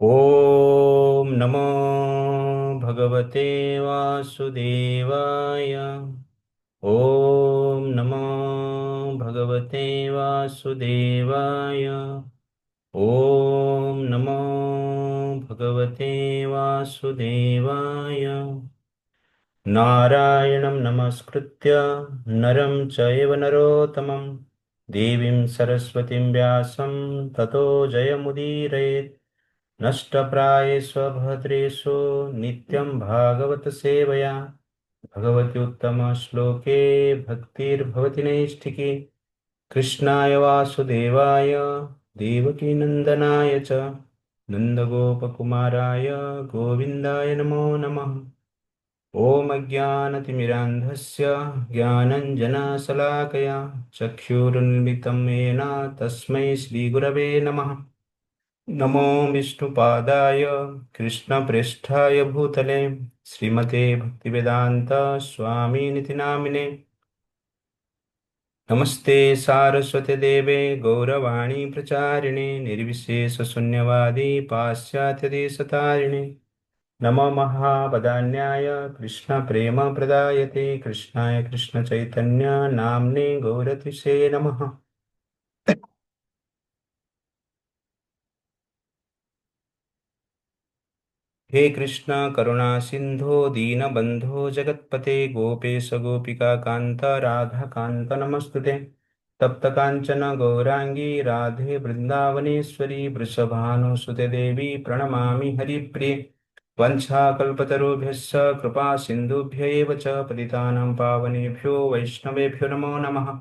ॐ नमो भगवते वासुदेवाय। ॐ नमो भगवते वासुदेवाय। ॐ नमो भगवते वासुदेवाय। नारायणं नमस्कृत्य नरं चैव नरोत्तमं देवीं सरस्वतीं व्यासं ततो जयमुदीरयेत्। नष्टप्रायेष्वभद्रेषु नित्यं भागवत सेवया भगवति उत्तमश्लोके भक्तिर्भवति नैष्ठिकी। कृष्णाय वासुदेवाय देवकीनन्दनाय च नन्दगोपकुमाराय गोविन्दाय नमो नमः। ॐ अज्ञानतिमिरान्धस्य ज्ञानञ्जनशलाकया चक्षुरुन्मिलितं येन तस्मै श्रीगुरवे नमः। नमो विष्णुपादाय कृष्णप्रेष्ठाय भूतले श्रीमते भक्तिवेदान्त स्वामिनिति नामिने। नमस्ते सारस्वते देवे गौरवाणी प्रचारिणे निर्विशेषशून्यवादी पाश्चात्यदेशतारिणे। नमो महावदान्याय कृष्णप्रेमप्रदायते कृष्णाय कृष्णचैतन्य नाम्ने गौरतिसे नमः। हे कृष्ण करुणा सिंधो दीनबंधो जगत्पते गोपेश गोपिका कांत राधा कांत नमस्तुते। तप्त कांचन गौरांगी राधे वृंदावनेश्वरी वृषभानुसुते देवी प्रणमामि हरिप्रिये। वंशाकल्पतरुभ्यश्च कृपा सिन्धुभ्य एव च पतितानां पावनेभ्यो वैष्णवेभ्यो नमो नमः।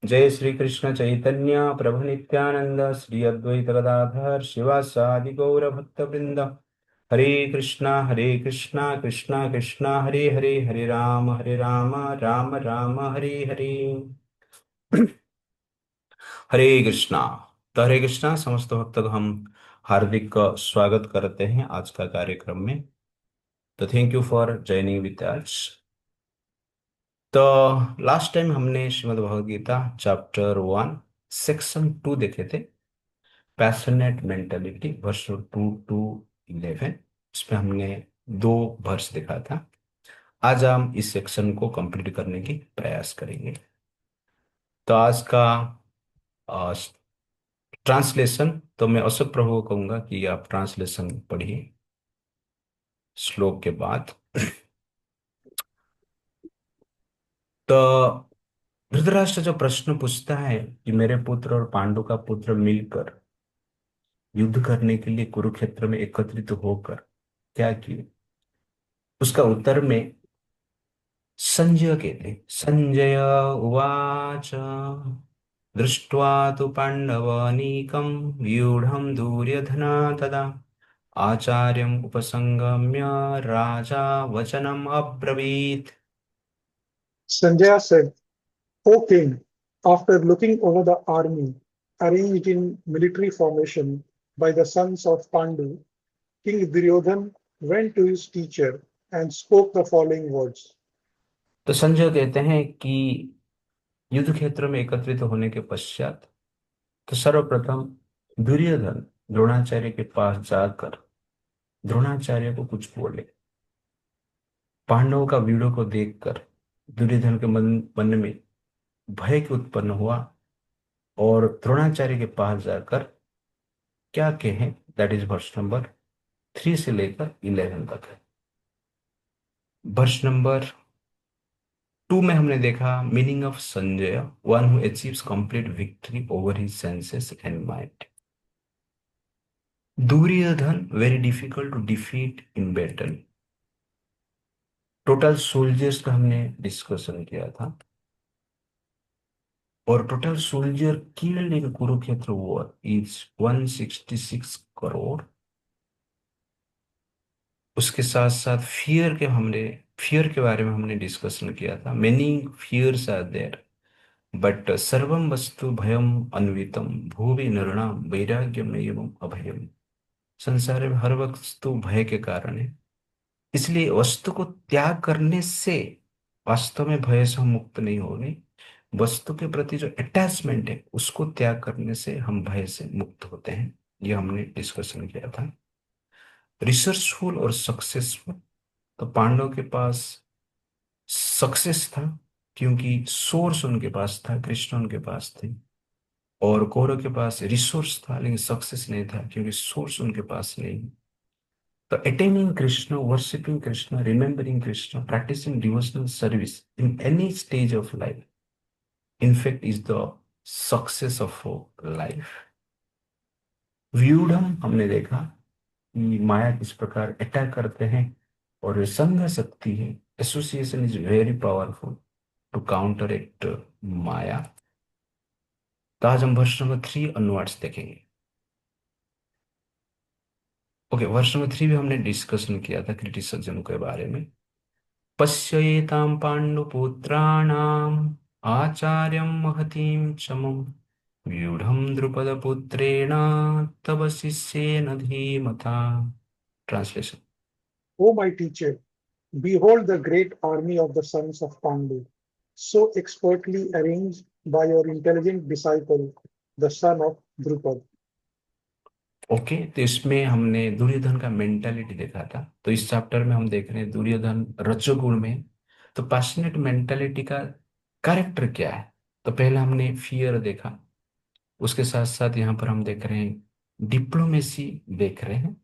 जय श्री कृष्ण चैतन्य प्रभु नित्यानंद श्री अद्वैत गदाधर शिवासादि गौर भक्तवृंद। हरे कृष्णा कृष्णा कृष्णा हरे हरे हरे राम राम राम हरे हरे। हरे कृष्णा। तो हरे कृष्णा समस्त भक्त को हम हार्दिक स्वागत करते हैं आज का कार्यक्रम में। तो thank you for joining with us. तो लास्ट टाइम हमने श्रीमद् भगवद गीता चैप्टर 1 सेक्शन 2 देखे थे, पैशनेट मेंटेलिटी वर्ष 2 to 11। इसमें हमने दो वर्ष देखा था। आज हम इस सेक्शन को कंप्लीट करने की प्रयास करेंगे। तो आज का ट्रांसलेशन तो मैं अशोक प्रभु को कहूंगा कि आप ट्रांसलेशन पढ़िए श्लोक के बाद। तो धृतराष्ट्र जो प्रश्न पूछता है कि मेरे पुत्र और पांडु का पुत्र मिलकर युद्ध करने के लिए कुरुक्षेत्र में एकत्रित होकर क्या किए, उसका उत्तर में संजय कहते हैं। संजय उवाच दृष्ट्वा तु पाण्डवानीकं व्यूढं दुर्योधना तदा आचार्यम् उपसंगम्य राजा वचनम् अब्रवीत्। Sanjaya said, O king, after looking over the army arranged in military formation by the sons of Pandu, King Duryodhan went to his teacher and spoke the following words. तो संजय कहते हैं कि युद्ध क्षेत्र में एकत्रित होने के पश्चात तो सर्वप्रथम दुर्योधन द्रोणाचार्य के पास जाकर द्रोणाचार्य को कुछ बोले। पांडवों का व्यूढ़ को देखकर दुर्योधन के मन में भय की उत्पन्न हुआ और द्रोणाचार्य के पास जाकर क्या कहें, दैट इज वर्ष नंबर 3 से लेकर 11 तक है। वर्ष नंबर 2 में हमने देखा meaning of Sanjay, one who achieves complete victory over his senses and mind. Duryodhana very difficult to defeat in battle. Total soldiers का हमने डिस्कशन किया था और total soldier killed in Kurukshetra war is 166 crore. उसके साथ साथ फियर के बारे में हमने डिस्कशन किया था। Many fears are there but सर्वम वस्तु भयम अन्वितम भूवि नृणाम वैराग्यम एवं अभयम। संसार में हर वस्तु भय के कारण है, इसलिए वस्तु को त्याग करने से वास्तव में भय से हम मुक्त नहीं होंगे। वस्तु के प्रति जो अटैचमेंट है उसको त्याग करने से हम भय से मुक्त होते हैं। ये हमने डिस्कशन किया था। रिसर्चफुल और सक्सेसफुल। तो पांडव के पास सक्सेस था क्योंकि सोर्स उनके पास था, कृष्ण उनके पास थे। और कौरव के पास रिसोर्स था लेकिन सक्सेस नहीं था क्योंकि सोर्स उनके पास नहीं। तो attaining Krishna, worshipping Krishna, remembering Krishna, practising devotional service in any stage of life in fact is the success of life। व्यूढ़ हमने देखा कि माया किस प्रकार अटैक करते हैं और संघ शक्ति है, association is very powerful to counteract maya. तो आज हम वर्ष नंबर 3 अनवर्ड्स देखेंगे। ओके, वर्ष नंबर 3 भी हमने डिस्कशन किया था क्रिटिसिज्म के बारे में। पश्येतां पाण्डुपुत्राणाम् आचार्यं महतीं चमम् व्यूढ़ं द्रुपदपुत्रेण तव शिष्येन धीमता। Translation. O my teacher, behold the great army of the sons of Pandu, so expertly arranged by your intelligent disciple, the son of Drupad. Okay, तो इसमें हमने दुर्योधन का मेंटालिटी देखा था। तो इस चैप्टर में हम देख रहे हैं दुर्योधन रजोगुण में। तो पैशनेट मेंटालिटी का कैरेक्टर क्या है। तो पहले हमने फियर देखा, उसके साथ साथ यहाँ पर हम देख रहे हैं डिप्लोमेसी देख रहे हैं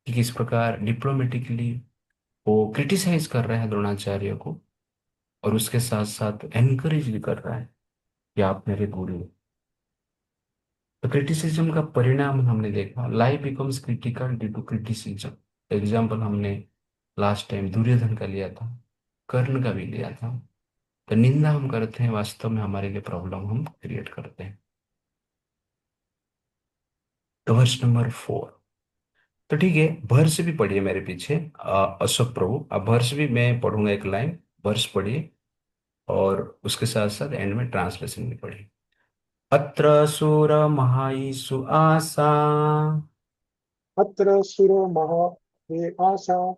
कि किस प्रकार डिप्लोमेटिकली वो क्रिटिसाइज कर रहा है द्रोणाचार्य को, और उसके साथ साथ एनकरेज भी कर रहा है कि आप मेरे गुरु हो। तो क्रिटिसिज्म का परिणाम हमने देखा, life becomes critical due to criticism. Example हमने लास्ट टाइम दुर्योधन का लिया था, कर्ण का भी लिया था। तो निंदा हम करते हैं, वास्तव में हमारे लिए प्रॉब्लम हम क्रिएट करते हैं। तो वर्ष नंबर 4। तो ठीक है, वर्ष भी पढ़िए मेरे पीछे। अशोक प्रभु, अब वर्ष भी मैं पढ़ूंगा एक लाइन, वर्ष पढ़िए और उसके साथ साथ एंड में ट्रांसलेशन भी पढ़िए। अत्र शूर महाईषु आसा Atra suro maha ve asa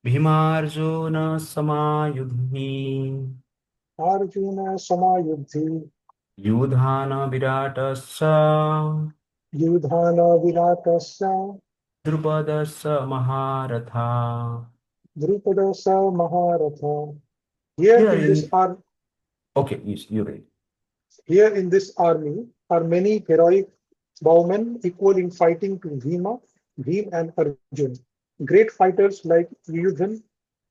भीमार्जुन समायुधि Arjuna samayuddhi युधान विराटस्य Yudhana viratasya द्रुपदस्य महारथा। Drupadasa maharatha. Here Here in this in, ar- okay, yes, you read. Here in this army are many heroic bowmen equal in fighting to Bhim and Arjun. Great fighters like Yudhan,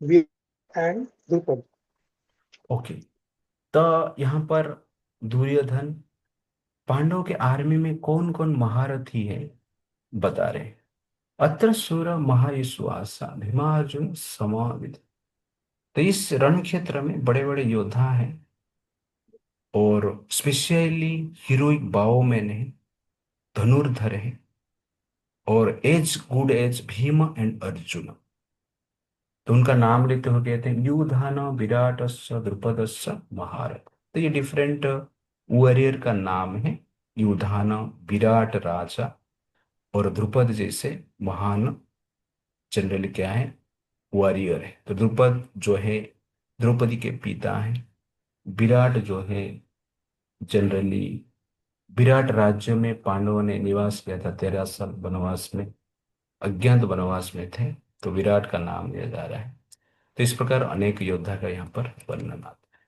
Veer and Drupad. Okay, तो यहाँ पर दुर्योधन पांडवों के army में कौन कौन महारथी है बता रहे हैं। अत्र शूर महायशुआसा भीमार्जुन समाविद। तो इस रण क्षेत्र में बड़े बड़े योद्धा हैं और स्पेशली हीरोइक भावों में नहीं, धनुर्धर हैं और as good as Bhima and Arjuna. तो उनका नाम लेते हुए कहते हैं युधान विराटस्य द्रुपदस्य महारथ। तो ये डिफरेंट वॉरियर का नाम है। युधान विराट राजा और द्रुपद जैसे महान जनरली क्या है, वॉरियर है। तो द्रुपद जो है द्रौपदी के पिता हैं। विराट जो है जनरली विराट राज्य में पांडवों ने निवास किया था, 13 साल वनवास में, अज्ञात वनवास में थे। तो विराट का नाम लिया जा रहा है। तो इस प्रकार अनेक योद्धा का यहाँ पर वर्णन आता है।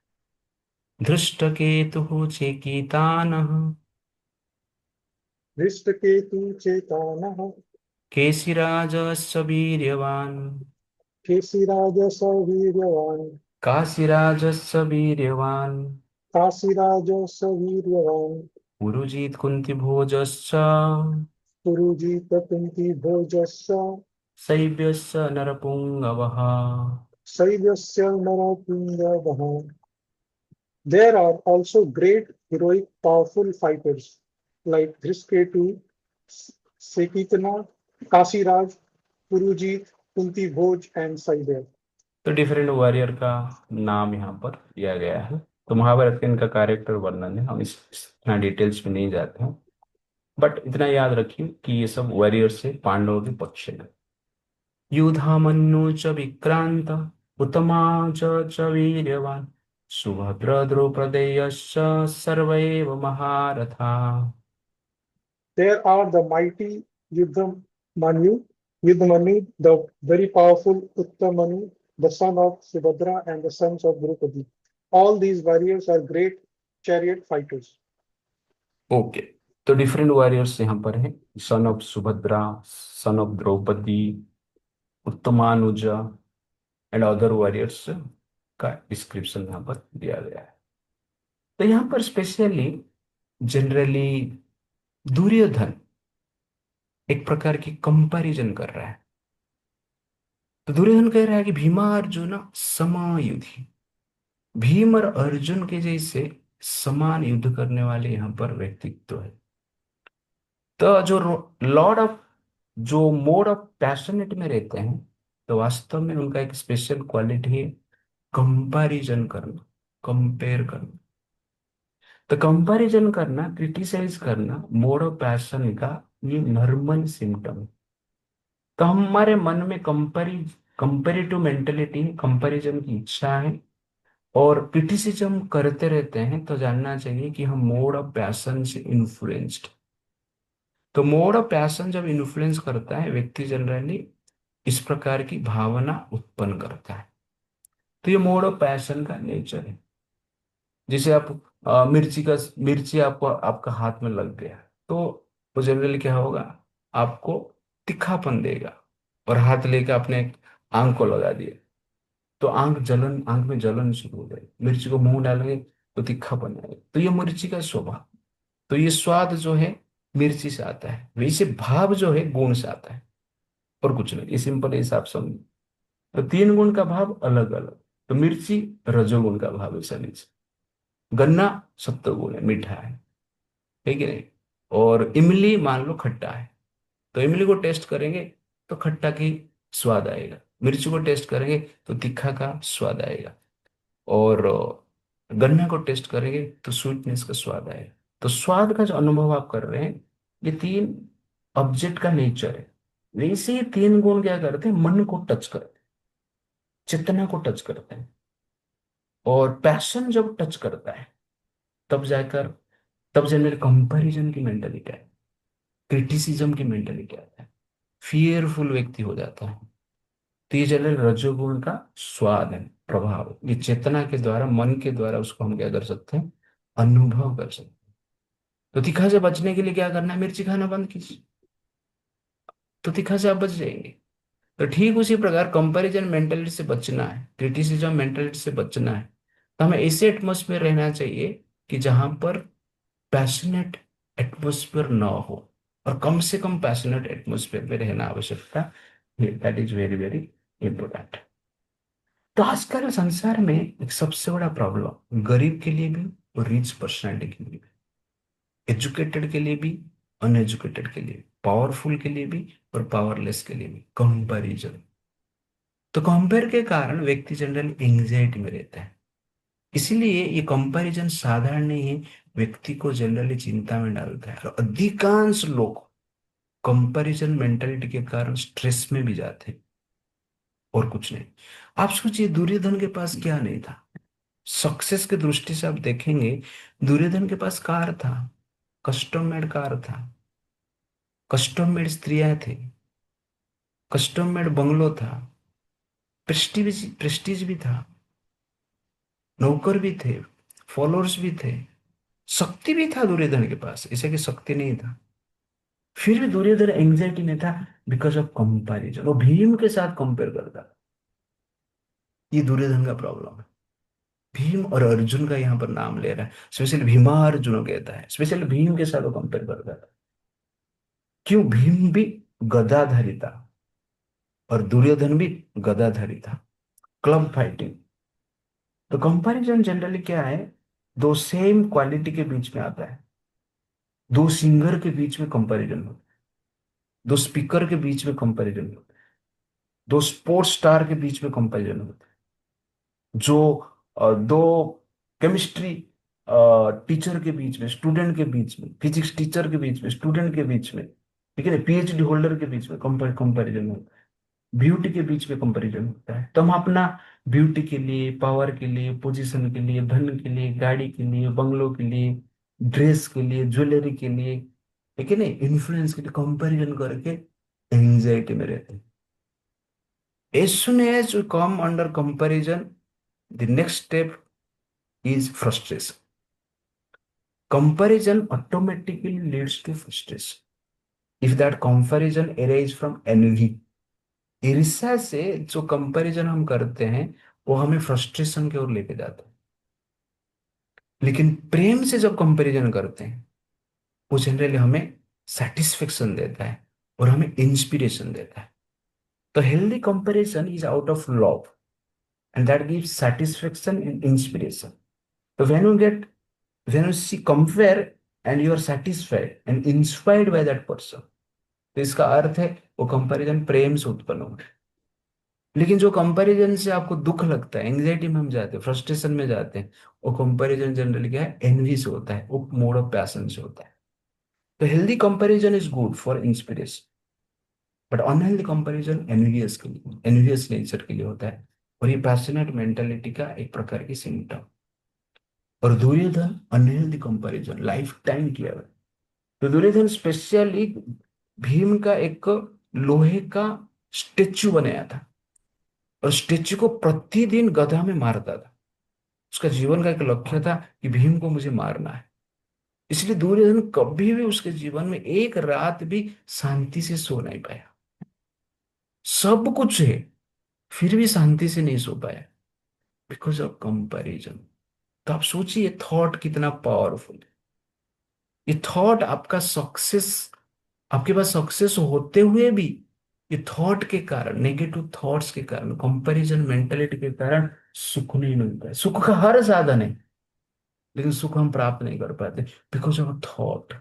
धृष्टकेतुः चेकितानः Drishtaketu Chetanaha केशिराजस्य वीर्यवान् Kesiraja Saviryavan काशीराजस्य वीर्यवान् Kasiraja Saviryavan पुरुजित् कुन्तिभोजश्च Purujita Kunti Bhojasya शैब्यस्य नरपुङ्गवः। Saivyasya Narapunga. There are also great, heroic, powerful fighters like Dhrisketu, Sekitana, Kasiraj, Purujit, Kunti Bhoj, and Saibya. तो डिफरेंट वॉरियर का नाम यहाँ पर दिया गया है। तो महाभारत के इनका कैरेक्टर वर्णन है, हम इतना डिटेल्स में नहीं जाते हैं। बट इतना याद रखिए कि ये सब वॉरियर से पांडवों के पक्ष में। युधामन्यु च विक्रांत उत्तमा च वीर्यवान सुभद्र द्रौपदेयश्च सर्व एव महारथा। There are the mighty Yuddhamanyu, Yudhmani, the very powerful Uttamanu, the son of Subhadra and the sons of Draupadi. All these warriors are great chariot fighters. Okay, तो डिफरेंट वॉरियर्स यहाँ पर है, son of Subhadra, son of Draupadi, Uttamanuja and other warriors का description यहाँ पर दिया गया है। तो यहाँ पर स्पेशली जनरली दुर्योधन एक प्रकार की कंपैरिजन कर रहा है। तो दुर्योधन कह रहा है कि भीमा अर्जुन समायुधि, भीम और अर्जुन के जैसे समान युद्ध करने वाले यहाँ पर व्यक्तित्व है। तो जो लॉर्ड ऑफ, जो मोड ऑफ पैशनेट में रहते हैं, तो वास्तव में उनका एक स्पेशल क्वालिटी है कंपैरिजन करना, कंपेयर करना। तो कंपैरिजन करना, क्रिटिसाइज करना मोड ऑफ पैशन का ये नॉर्मल सिम्टम है। तो हमारे मन में कंपेरेटिव मेंटेलिटी, कंपैरिजन की इच्छा है और क्रिटिसिज्म करते रहते हैं, तो जानना चाहिए कि हम मोड ऑफ पैशन से इन्फ्लुएंस्ड। तो मोड ऑफ पैशन जब इन्फ्लुएंस करता है, व्यक्ति जनरली इस प्रकार की भावना उत्पन्न करता है। तो ये मोड ऑफ पैशन का नेचर है। जैसे आप मिर्ची आपको आपका हाथ में लग गया, तो वो जनरली क्या होगा, आपको तीखापन देगा। और हाथ लेके आपने आंख को लगा दिया, तो आंख में जलन शुरू हो जाएगी। मिर्ची को मुंह डालेंगे तो तीखापन आएगा। तो ये मिर्ची का स्वभाव। तो ये स्वाद जो है मिर्ची से आता है, वैसे भाव जो है गुण से आता है, और कुछ नहीं। ये सिंपल हिसाब समझ। तो तीन गुण का भाव अलग अलग। तो मिर्ची रजोगुण का भाव है शनि से, गन्ना सत्वगुण है, मीठा है कि नहीं। और इमली मान लो खट्टा है, तो इमली को टेस्ट करेंगे तो खट्टा की स्वाद आएगा, मिर्ची को टेस्ट करेंगे तो तीखा का स्वाद आएगा, और गन्ना को टेस्ट करेंगे तो स्वीटनेस का स्वाद आएगा। तो स्वाद का जो अनुभव आप कर रहे हैं, ये तीन ऑब्जेक्ट का नेचर है। वैसे ये तीन गुण क्या करते हैं, मन को टच करते हैं, चेतना को टच करते हैं। और पैशन जब टच करता है, तब जाकर, तब जनरल कंपैरिजन की मेंटलिटी है, क्रिटिसिज्म की मेंटलिटी आता है, फियरफुल व्यक्ति हो जाता है। तो ये जनरल रजोगुण का स्वाद है, प्रभाव। ये चेतना के द्वारा, मन के द्वारा उसको हम क्या कर सकते हैं, अनुभव कर सकते हैं। तो तीखा से बचने के लिए क्या करना है, मिर्ची खाना बंद कीजिए, तो तीखा से आप बच जाएंगे। तो ठीक उसी प्रकार कंपैरिजन मेंटेलिटी से बचना है, क्रिटिसिज्म मेंटेलिटी से बचना है, तो हमें ऐसे एटमोसफेयर रहना चाहिए कि जहां पर पैशनेट एटमोसफेयर ना हो, और कम से कम पैशनेट एटमोसफेयर में रहना आवश्यकता है। That is very very important. तो आजकल संसार में एक सबसे बड़ा प्रॉब्लम गरीब के लिए भी और रिच पर्सनैलिटी के लिए भी, एजुकेटेड के लिए भी, अनएजुकेटेड के लिए भी, पावरफुल के लिए भी और पावरलेस के लिए भी, कंपैरिजन। तो कंपेयर के कारण व्यक्ति जनरली एंग्जाइटी में रहता है। इसीलिए ये कंपैरिजन साधारण नहीं है, व्यक्ति को जनरली चिंता में डालता है। और अधिकांश लोग कंपैरिजन मेंटालिटी के कारण स्ट्रेस में भी जाते हैं, और कुछ नहीं। आप सोचिए दुर्योधन के पास क्या नहीं था। सक्सेस की दृष्टि से आप देखेंगे, दुर्योधन के पास कार था, कस्टम मेड कार था, कस्टम मेड स्त्रियां थी, कस्टम मेड बंगलो था, प्रेस्टीज प्रेस्टीज भी था, नौकर भी थे, फॉलोअर्स भी थे, शक्ति भी था दुर्योधन के पास, ऐसे कि शक्ति नहीं था। फिर भी दुर्योधन एंग्जाइटी में था, बिकॉज ऑफ कंपैरिजन। वो भीम के साथ कंपेयर करता था। ये दुर्योधन का प्रॉब्लम है। भीम और अर्जुन का यहाँ पर नाम ले रहा है, स्पेशली भीमा अर्जुन कहता है, स्पेशली भीम के साथ वो कंपेयर करता था। क्यों, भीम भी गदाधारी था और दुर्योधन भी गदाधारी था, क्लब फाइटिंग। तो कंपैरिजन जनरली क्या है, दो सेम क्वालिटी के बीच में आता है, दो सिंगर के बीच में कंपैरिजन होता है, दो स्पीकर के बीच में कंपैरिजन होता है, दो स्पोर्ट्स स्टार के बीच में कंपैरिजन होता है, जो दो केमिस्ट्री टीचर के बीच में, स्टूडेंट के बीच में, फिजिक्स टीचर के बीच में, स्टूडेंट के बीच में, ठीक है ना, पीएचडी होल्डर के बीच में कंपैरिजन होता है, ब्यूटी के बीच में कंपैरिजन होता है। तो हम अपना ब्यूटी के लिए, पावर के लिए, पोजीशन के लिए, धन के लिए, गाड़ी के लिए, बंगलों के लिए, ड्रेस के लिए, ज्वेलरी के लिए, ठीक है ना, इन्फ्लुएंस के लिए कंपैरिजन करके एंजाइटी में रहते हैं। As soon as we come under comparison, the next step is frustration. Comparison automatically leads to frustration. If that comparison arises from envy, ईर्ष्या से जो कंपैरिजन हम करते हैं वो हमें फ्रस्ट्रेशन की ओर लेके जाता है। लेकिन प्रेम से जब कंपैरिजन करते हैं वो जनरली हमें सेटिस्फेक्शन देता है और हमें इंस्पिरेशन देता है। तो healthy comparison is out of love and that gives satisfaction and inspiration. तो when you see compare and you are satisfied and inspired by that person, तो इसका अर्थ है वो कंपैरिजन प्रेम से उत्पन्न हो। लेकिन जो कंपैरिजन से आपको दुख लगता है, एंग्जाइटी में हम जाते हैं, फ्रस्ट्रेशन में जाते हैं, वो कंपैरिजन जनरली क्या है, एनवी से होता है, वो मोड ऑफ पैशन से होता है। तो healthy comparison is good for inspiration, but unhealthy comparison envious के लिए, एनवियस नेचर के लिए होता है। और ये पैशनेट मेंटालिटी का एक प्रकार की सिम्टम। और Duryodhan unhealthy comparison life time किया हुआ है। तो दुर्योधन स्पेशली भीम का एक लोहे का स्टेच्यू बनाया था और स्टेच्यू को प्रतिदिन गधा में मारता था। उसका जीवन का एक लक्ष्य था कि भीम को मुझे मारना है। इसलिए दुर्योधन कभी भी उसके जीवन में एक रात भी शांति से सो नहीं पाया। सब कुछ है फिर भी शांति से नहीं सो पाया, बिकॉज ऑफ कंपैरिजन। तो आप सोचिए थॉट कितना पावरफुल है। ये थॉट आपका सक्सेस, आपके पास सक्सेस होते हुए भी ये थॉट के कारण, नेगेटिव थॉट्स के कारण, कंपैरिजन मेंटेलिटी के कारण सुख नहीं मिलता है। सुख का हर साधन है लेकिन सुख हम प्राप्त नहीं कर पाते, बिकॉज ऑफ थॉट।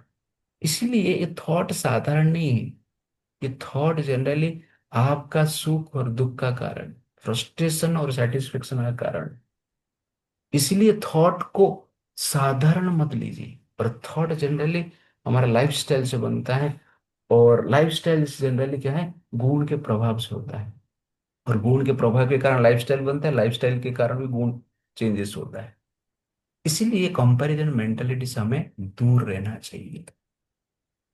इसीलिए ये थॉट साधारण नहीं है। ये थॉट जनरली आपका सुख और दुख का कारण, फ्रस्ट्रेशन और सेटिस्फेक्शन का कारण। इसीलिए थॉट को साधारण मत लीजिए। पर थॉट जनरली हमारा लाइफस्टाइल से बनता है, और लाइफस्टाइल जनरली क्या है, गुण के प्रभाव से होता है। और गुण के प्रभाव के कारण लाइफस्टाइल बनता है, लाइफस्टाइल के कारण भी गुण चेंजेस होता है। इसीलिए कंपैरिजन मेंटालिटी से हमें दूर रहना चाहिए।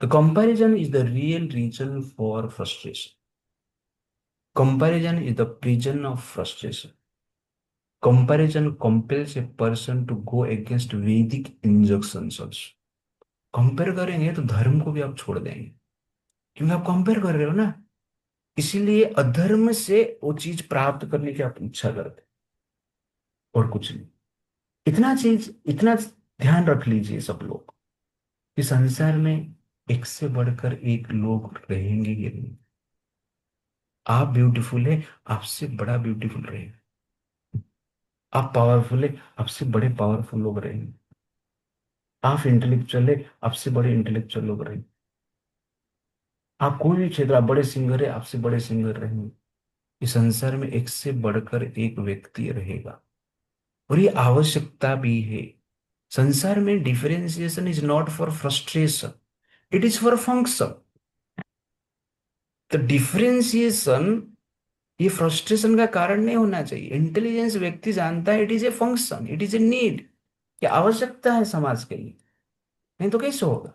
तो comparison is the real reason for frustration. Comparison is the prison of frustration. Comparison compels a person to go against Vedic injunctions also। Compare करेंगे तो धर्म को भी आप छोड़ देंगे, क्योंकि आप कंपेयर कर रहे हो ना। इसीलिए अधर्म से वो चीज प्राप्त करने की आप इच्छा करते हैं, और कुछ नहीं। इतना ध्यान रख लीजिए सब लोग, कि संसार में एक से बढ़कर एक लोग रहेंगे ही नहीं। आप ब्यूटीफुल है, आपसे बड़ा ब्यूटीफुल रहेगा। आप पावरफुल है, आपसे बड़े पावरफुल लोग रहेंगे। आप इंटेलेक्चुअल है, आपसे बड़े इंटेलेक्चुअल लोग रहेंगे। आप कोई भी क्षेत्र, आप बड़े सिंगर है, आपसे बड़े सिंगर रहेंगे। इस संसार में एक से बढ़कर एक व्यक्ति रहेगा, और ये आवश्यकता भी है। संसार में differentiation is not for frustration, it is for function. तो डिफरेंशिएशन ये फ्रस्ट्रेशन का कारण नहीं होना चाहिए। इंटेलिजेंस व्यक्ति जानता है it is a function, it is a need, ये आवश्यकता है समाज के लिए, नहीं तो कैसे होगा।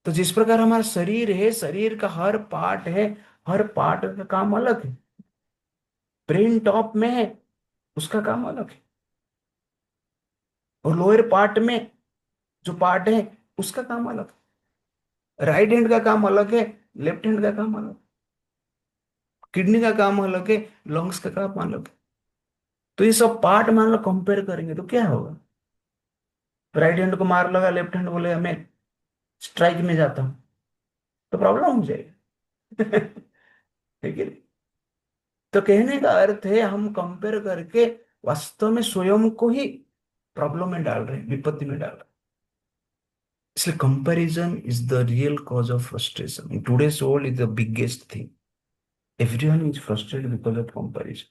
तो जिस प्रकार हमारा शरीर है, शरीर का हर पार्ट है, हर पार्ट का काम अलग है। ब्रेन टॉप में है, उसका काम अलग है। और लोअर पार्ट में जो पार्ट है उसका काम अलग है। राइट हैंड का काम अलग है, लेफ्ट हैंड का काम अलग, किडनी का काम अलग है, लंग्स का काम अलग है। तो ये सब पार्ट मान लो कंपेयर करेंगे तो क्या होगा। राइट हैंड को मार लगा, लेफ्ट हैंड बोले मैं स्ट्राइक में जाता हूँ, तो प्रॉब्लम हो जाएगी। ठीक है। तो कहने का अर्थ है हम कंपेयर करके वास्तव में स्वयं को ही प्रॉब्लम में डाल रहे हैं, विपत्ति में डाल रहे हैं। इसलिए comparison is the real cause of frustration in today's world, is the biggest thing. Everyone is frustrated because of comparison.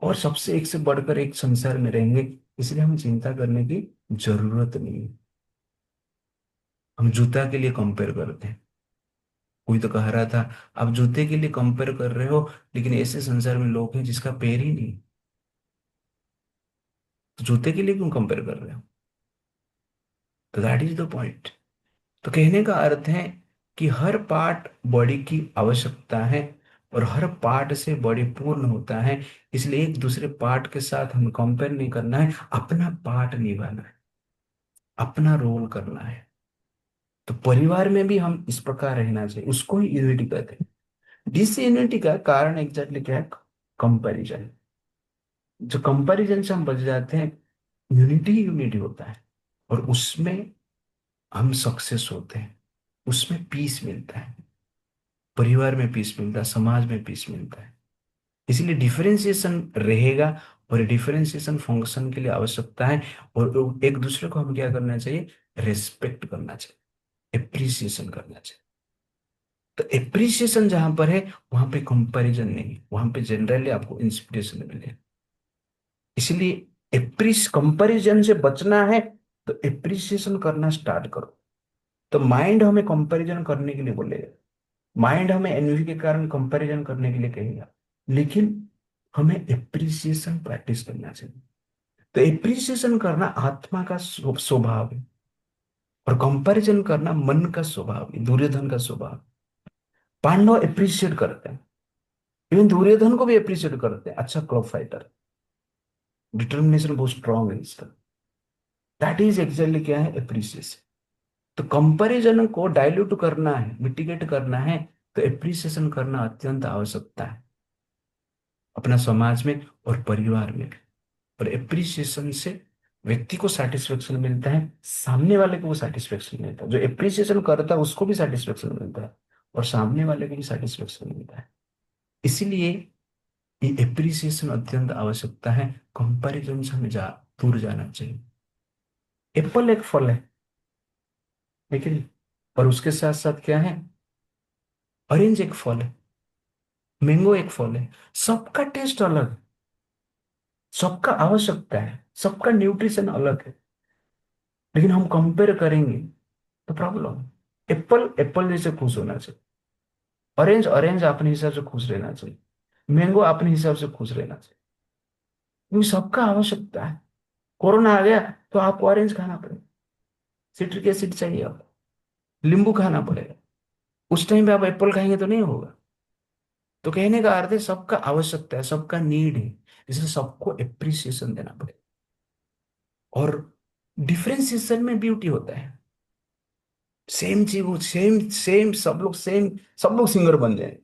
और सबसे एक से बढ़कर एक संसार में रहेंगे, इसलिए हमें चिंता करने की जरूरत नहीं है। हम जूता के लिए कंपेयर करते हैं। कोई तो कह रहा था, आप जूते के लिए कंपेयर कर रहे हो, लेकिन ऐसे संसार में लोग हैं जिसका पैर ही नहीं, तो जूते के लिए क्यों कंपेयर कर रहे हो। तो दैट इज द पॉइंट। तो कहने का अर्थ है कि हर पार्ट बॉडी की आवश्यकता है और हर पार्ट से बॉडी पूर्ण होता है। इसलिए एक दूसरे पार्ट के साथ हमें कंपेयर नहीं करना है, अपना पार्ट निभाना है, अपना रोल करना है। तो परिवार में भी हम इस प्रकार रहना चाहिए, उसको ही यूनिटी कहते हैं। डिसयूनिटी का कारण एग्जैक्टली क्या है? कंपैरिजन। जो कंपैरिजन से हम बच जाते हैं, यूनिटी ही यूनिटी होता है, और उसमें हम सक्सेस होते हैं, उसमें पीस मिलता है, परिवार में पीस मिलता है, समाज में पीस मिलता है। इसलिए डिफरेंशिएशन रहेगा, और डिफरेंशिएशन फंक्शन के लिए आवश्यकता है। और एक दूसरे को हम क्या करना चाहिए? रेस्पेक्ट करना चाहिए, एप्रिसिएशन करना चाहिए। तो एप्रिसिएशन जहां पर है, वहां पे कंपैरिजन नहीं, वहां पे जनरली आपको इंस्पिरेशन मिले। इसलिए एप्रिस कंपैरिजन से बचना है, तो एप्रिसिएशन करना स्टार्ट करो। तो माइंड हमें कंपैरिजन करने के लिए बोलेगा, माइंड हमें एनवी के कारण कंपैरिजन करने के लिए कहेगा, लेकिन हमें एप्रिसिएशन प्रैक्टिस करना चाहिए। तो एप्रिसिएशन करना आत्मा का स्वभाव है, और कंपैरिजन करना मन का स्वभाव है, दुर्योधन का स्वभाव। पांडव अप्रिशिएट करते हैं, इवन दुर्योधन को भी अप्रिशिएट करते हैं, अच्छा क्लब फाइटर, डिटर्मिनेशन बहुत स्ट्रांग है इसका। दैट इज एक्चुअली क्या है? अप्रिसिएशन। तो कंपैरिजन को डाइल्यूट करना है, मिटिगेट करना है, तो एप्रिसिएशन करना अत्यंत आवश्यकता है, अपना समाज में और परिवार में भी। और एप्रिसिएशन से व्यक्ति को सेटिस्फेक्शन मिलता है, सामने वाले को वो सेटिस्फेक्शन मिलता है, जो एप्रिसिएशन करता है उसको भी सेटिस्फेक्शन मिलता है, और सामने वाले को भी सेटिस्फेक्शन मिलता है। इसलिए ये एप्रिसिएशन अत्यंत आवश्यकता है। कंपैरिजन से हमें दूर जाना चाहिए। एप्पल एक फल है, लेकिन और उसके साथ साथ क्या है? ऑरेंज एक फल है, मैंगो एक फल है। सबका टेस्ट अलग है, सबका आवश्यकता है, सबका न्यूट्रिशन अलग है, लेकिन हम कंपेयर करेंगे तो प्रॉब्लम है। एप्पल एप्पल जैसे खुश होना चाहिए, ऑरेंज ऑरेंज अपने हिसाब से खुश रहना चाहिए, मैंगो अपने हिसाब से खुश रहना चाहिए, क्योंकि सबका आवश्यकता है। कोरोना आ गया तो आपको ऑरेंज खाना पड़ेगा, सिट्रिक एसिड चाहिए आपको, नींबू खाना पड़ेगा। उस टाइम पे आप एप्पल खाएंगे तो नहीं होगा। तो कहने का अर्थ है, सबका आवश्यकता है, सबका नीड है, इसलिए सबको एप्रिसिएशन देना पड़ेगा। और डिफरेंशिएशन में ब्यूटी होता है। सेम चीज, वो सेम सेम सब लोग सेम, सब लोग सिंगर बन जाए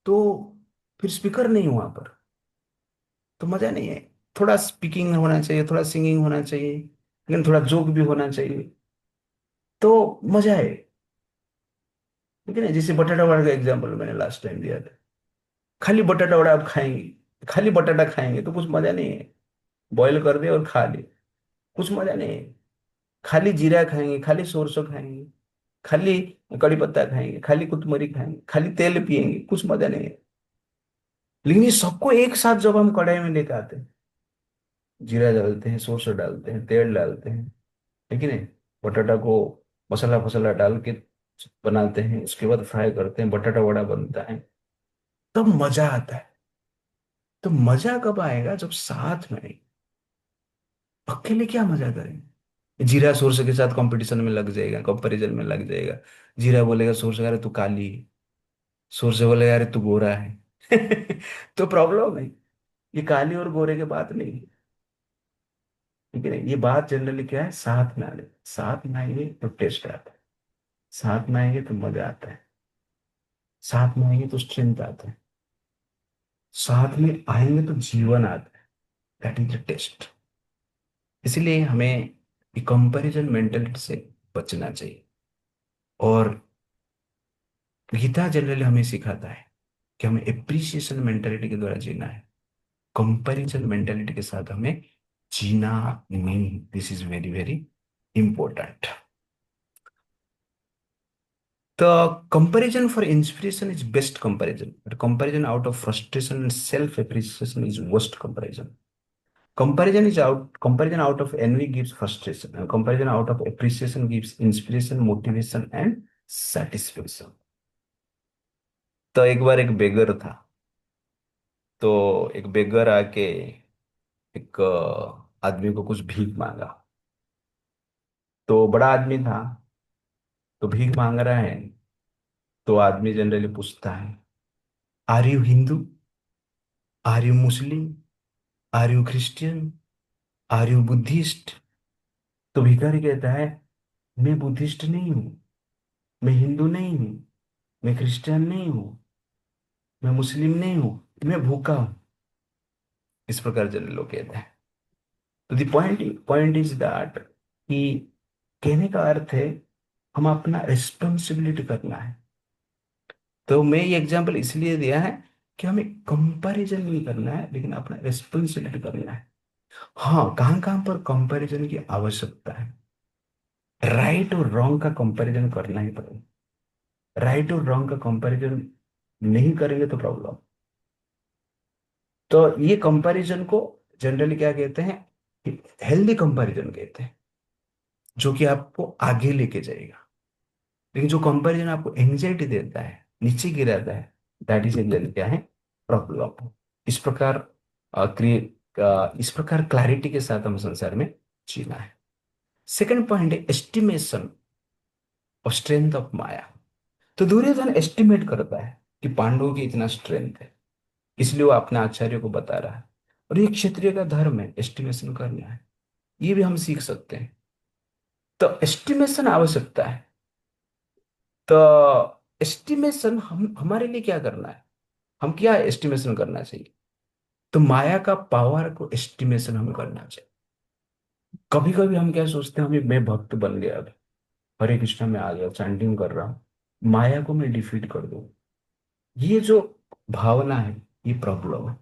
तो फिर स्पीकर नहीं हुआ पर, तो मजा नहीं है। थोड़ा स्पीकिंग होना चाहिए, थोड़ा सिंगिंग होना चाहिए, लेकिन थोड़ा जोक भी होना चाहिए, तो मजा है। लेकिन जैसे बटाटा वड़ा का एग्जाम्पल मैंने लास्ट टाइम दिया था, खाली बटाटा वड़ा आप खाएंगे, खाली बटाटा खाएंगे तो कुछ मजा नहीं है। बॉईल कर दे और खा ले, कुछ मजा नहीं है। खाली जीरा खाएंगे, खाली सरसों खाएंगे, खाली कड़ी पत्ता खाएंगे, खाली कुतमरी खाएंगे, खाली तेल पिएंगे, कुछ मजा नहीं है। लेकिन ये सबको एक साथ जब हम कढ़ाई में लेके आते हैं, जीरा डालते हैं, सरसों डालते हैं, तेल डालते हैं, लेकिन बटाटा को मसाला फसाला डाल के बनाते हैं, उसके बाद फ्राई करते हैं, बटाटा वड़ा बनता है, तब मजा आता है। तो मजा कब आएगा? जब साथ में आएगा। अकेले क्या मजा करेंगे? जीरा सोर्स के साथ कंपटीशन में लग जाएगा, कंपैरिजन में लग जाएगा। जीरा बोलेगा सोर्स, अरे तू काली है, सोर्स बोलेगा अरे तू गोरा है। तो प्रॉब्लम है। ये काली और गोरे की बात नहीं है, ठीक है ना? ये बात जनरली क्या है? साथ में आने, साथ में आएंगे तो टेस्ट आता है, साथ में आएंगे तो मजा आता है, साथ में आएंगे तो स्ट्रेंथ आता है, साथ में आएंगे तो जीवन आता है। That is the test. इसलिए हमें कंपैरिजन मेंटेलिटी से बचना चाहिए। और गीता जनरली हमें सिखाता है कि हमें एप्रिसिएशन मेंटेलिटी के द्वारा जीना है, कंपैरिजन मेंटेलिटी के साथ हमें जीना नहीं। This is very very important. The comparison for inspiration is best comparison, but comparison out of frustration and self-appreciation is worst comparison. Comparison out of envy gives frustration, and comparison out of appreciation gives inspiration, motivation, and satisfaction. तो एक बार एक बेगर था। तो एक बेगर आके एक आदमी को कुछ भीख मांगा। तो बड़ा आदमी था, तो भीख मांग रहा है, तो आदमी जनरली पूछता है, are you Hindu, are you Muslim, are you Christian, are you Buddhist? तो भिखारी कहता है, मैं बुद्धिस्ट नहीं हूँ, मैं हिंदू नहीं हूँ, मैं क्रिश्चियन नहीं हूँ, मैं मुस्लिम नहीं हूँ, मैं भूखा हूँ। इस प्रकार जनरल लोग कहते हैं। तो द पॉइंट इज दैट कि कहने का अर्थ है, हम अपना रिस्पॉन्सिबिलिटी करना है। तो मैं ये एग्जांपल इसलिए दिया है कि हमें कंपैरिजन नहीं करना है, लेकिन अपना रिस्पॉन्सिबिलिटी करना है। हाँ, कहाँ कहाँ पर कंपैरिजन की आवश्यकता है। राइट और रॉन्ग का कंपैरिजन करना ही पड़ेगा। राइट और रॉन्ग का कंपैरिजन नहीं करेंगे तो प्रॉब्लम। तो ये कंपैरिजन को जनरली क्या कहते हैं, हेल्दी कंपैरिजन कहते हैं, जो कि आपको आगे लेके जाएगा। लेकिन जो कंपैरिजन आपको एंग्जाइटी देता है, नीचे गिराता है, दैट इज जनरली क्या है, प्रॉब्लम। इस प्रकार इस प्रकार क्लैरिटी के साथ हम संसार में जीना है। सेकंड पॉइंट है estimation of strength of maya. तो दुर्योधन एस्टिमेट करता है कि पांडवों की इतना स्ट्रेंथ है, इसलिए वो अपने आचार्य को बता रहा है। और ये क्षत्रिय का धर्म है, एस्टिमेशन करना है। ये भी हम सीख सकते हैं। तो एस्टिमेशन आवश्यकता है। तो एस्टिमेशन हम हमारे लिए क्या करना है, हम क्या एस्टिमेशन करना चाहिए? तो माया का पावर को एस्टिमेशन हमें करना चाहिए। कभी कभी हम क्या सोचते हैं, मैं भक्त बन गया, अब हरे कृष्णा में आ गया, चैंटिंग कर रहा हूं, माया को मैं डिफीट कर दूं। ये जो भावना है, ये प्रॉब्लम है।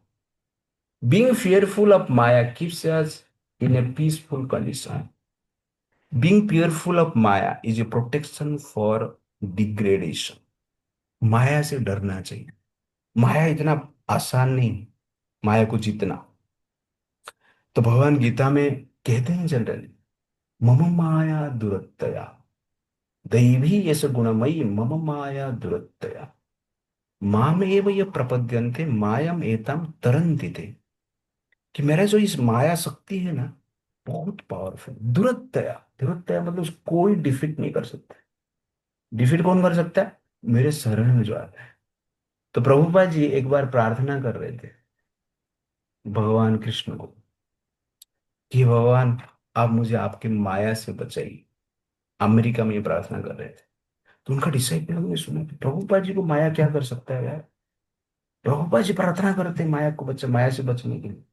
Being fearful of maya keeps us in a peaceful condition. Being fearful of maya is a protection for degradation. माया से डरना चाहिए। माया इतना आसान नहीं, माया को जीतना। तो भगवान गीता में कहते हैं जनरली, मम माया दुरत्यया, दैवी यश गुणमयी मम माया दुरत्यया, माम एव ये प्रपद्यन्ते मायम एतम तरन्ति ते। कि मेरा जो इस माया शक्ति है ना, बहुत पावरफुल। दुरत्यया, दुरत्यया मतलब उसको कोई डिफीट नहीं कर सकता। डिफीट कौन कर सकता है? मेरे शरण में जो आता है। तो प्रभुपाद जी एक बार प्रार्थना कर रहे थे भगवान कृष्ण को कि भगवान, आप मुझे आपकी माया से बचाइए। अमेरिका में ये प्रार्थना कर रहे थे। तो उनका डिसाइपल ने सुना कि प्रभुपाद जी को माया क्या कर सकता है यार। प्रभुपाद जी प्रार्थना करते हैं माया को बचा, माया से बचने के लिए।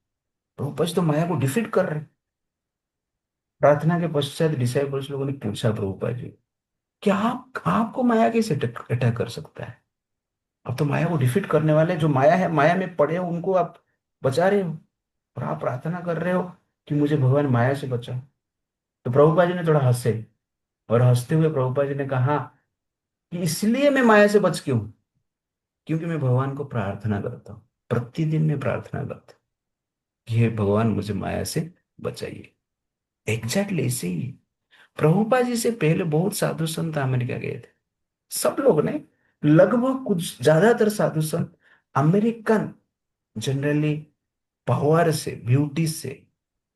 प्रभुपाद जी तो माया को डिफीट कर रहे हैं। प्रार्थना के पश्चात डिसाइपल्स लोगों ने पूछा प्रभुपाद जी, क्या आप आपको माया कैसे अटैक अटैक कर सकता है? अब तो माया को डिफीट करने वाले जो माया है, माया में पड़े हो, उनको आप बचा रहे हो, और आप प्रार्थना कर रहे हो कि मुझे भगवान माया से बचाओ। तो प्रभुपा जी ने थोड़ा हंसे, और हंसते हुए प्रभुपा जी ने कहा कि इसलिए मैं माया से बच क्यों, क्योंकि मैं भगवान को प्रार्थना करता हूँ, प्रतिदिन मैं प्रार्थना करता हूँ कि हे भगवान मुझे माया से बचाइए। एग्जैक्टली ऐसे ही प्रभुपा जी से पहले बहुत साधु संत अमेरिका गए थे। सब लोग ने, लगभग कुछ ज्यादातर साधु संत अमेरिकन जनरली पावर से, ब्यूटी से,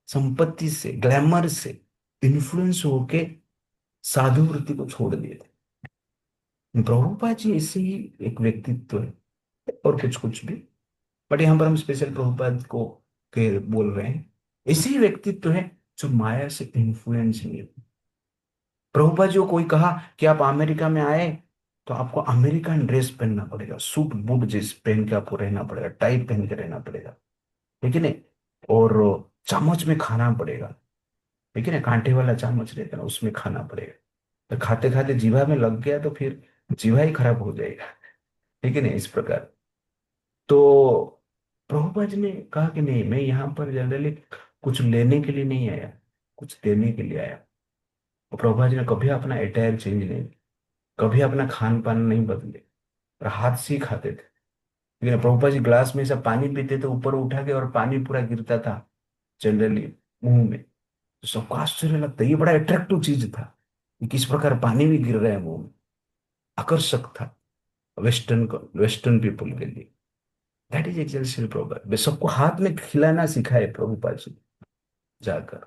संपत्ति से, ग्लैमर से इन्फ्लुएंस होके साधु वृत्ति को छोड़ दिए थे। प्रभुपाद जी ऐसे ही एक व्यक्तित्व है, और कुछ कुछ भी, बट यहाँ पर हम स्पेशल प्रभुपाद को के बोल रहे हैं। ऐसे ही व्यक्तित्व है जो माया से इन्फ्लुएंस नहीं है। प्रभुपाद जी को कोई कहा कि आप अमेरिका में आए तो आपको अमेरिकन ड्रेस पहनना पड़ेगा, सूट बूट जिस पहन के आपको रहना पड़ेगा, टाई पहन के रहना पड़ेगा, ठीक है नहीं, और चम्मच में खाना पड़ेगा, ठीक है ना, कांटे वाला चम्मच रहता है ना, उसमें खाना पड़ेगा। तो खाते खाते जीवा में लग गया तो फिर जीवा ही खराब हो जाएगा, ठीक है ना, इस प्रकार। तो प्रभुपाद जी ने कहा कि नहीं, मैं यहाँ पर जनरली कुछ लेने के लिए नहीं आया, कुछ देने के लिए आया। और प्रभुपाद जी ने कभी अपना अटायर चेंज नहीं, कभी अपना खान पान नहीं बदले, और हाथ से ही खाते थे। लेकिन प्रभुपाद जी ग्लास में से पानी पीते थे ऊपर उठा के, और पानी पूरा गिरता था जनरली मुंह में। तो सबको आश्चर्य लगता, ये बड़ा अट्रैक्टिव चीज था कि किस प्रकार पानी भी गिर रहा है मुंह में। आकर्षक था वेस्टर्न पीपल के लिए। दैट इज एक्सेल प्रभुपाद, वे सबको हाथ में खिलाना सिखाए प्रभुपाद जी जाकर।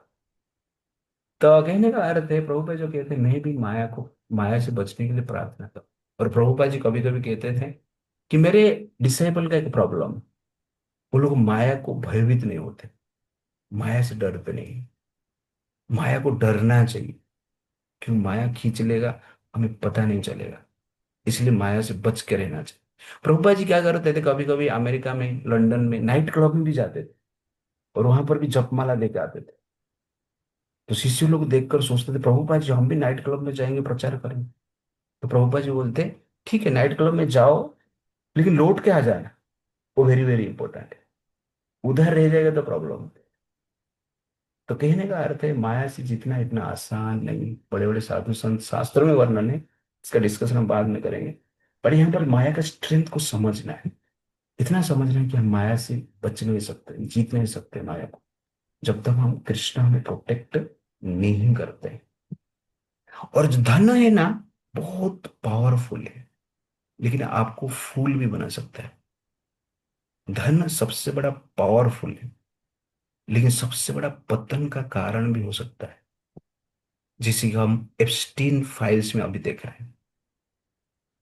तो कहने का अर्थ है, प्रभुपाद जो कहते हैं, मैं भी माया को माया से बचने के लिए प्रार्थना करो। और प्रभुपाद जी कभी कभी कहते थे कि मेरे डिसाइपल का एक प्रॉब्लम, वो लोग माया को भयभीत नहीं होते, माया से डरते नहीं। माया को डरना चाहिए, क्यों? माया खींच लेगा, हमें पता नहीं चलेगा। इसलिए माया से बच के रहना चाहिए। प्रभुपाद जी क्या करते थे, कभी कभी अमेरिका में, लंदन में नाइट क्लब में भी जाते थे, और वहां पर भी जपमाला लेके आते थे। तो शिष्य लोग देखकर सोचते थे, प्रभुपाद जी हम भी नाइट क्लब में जाएंगे, प्रचार करेंगे। तो प्रभुपाद जी बोलते, ठीक है नाइट क्लब में जाओ, लेकिन लौट के आ जाना, वो वेरी वेरी इंपॉर्टेंट है। उधर रह जाएगा तो प्रॉब्लम है। तो कहने का अर्थ है, माया से जीतना इतना आसान नहीं। बड़े बड़े साधु संत शास्त्रों में वर्णन है, इसका डिस्कशन हम बाद में करेंगे। पर यहाँ पर माया का स्ट्रेंथ को समझना है। इतना समझना है कि हम माया से बच नहीं सकते, जीत नहीं सकते माया को, जब तक हम कृष्ण हमें प्रोटेक्ट नहीं करते। और जो धन है ना, बहुत पावरफुल है, लेकिन आपको फूल भी बना सकता है। धन सबसे बड़ा पावरफुल है, लेकिन सबसे बड़ा पतन का कारण भी हो सकता है, जिसे कि हम एप्स्टीन फाइल्स में अभी देख रहे हैं।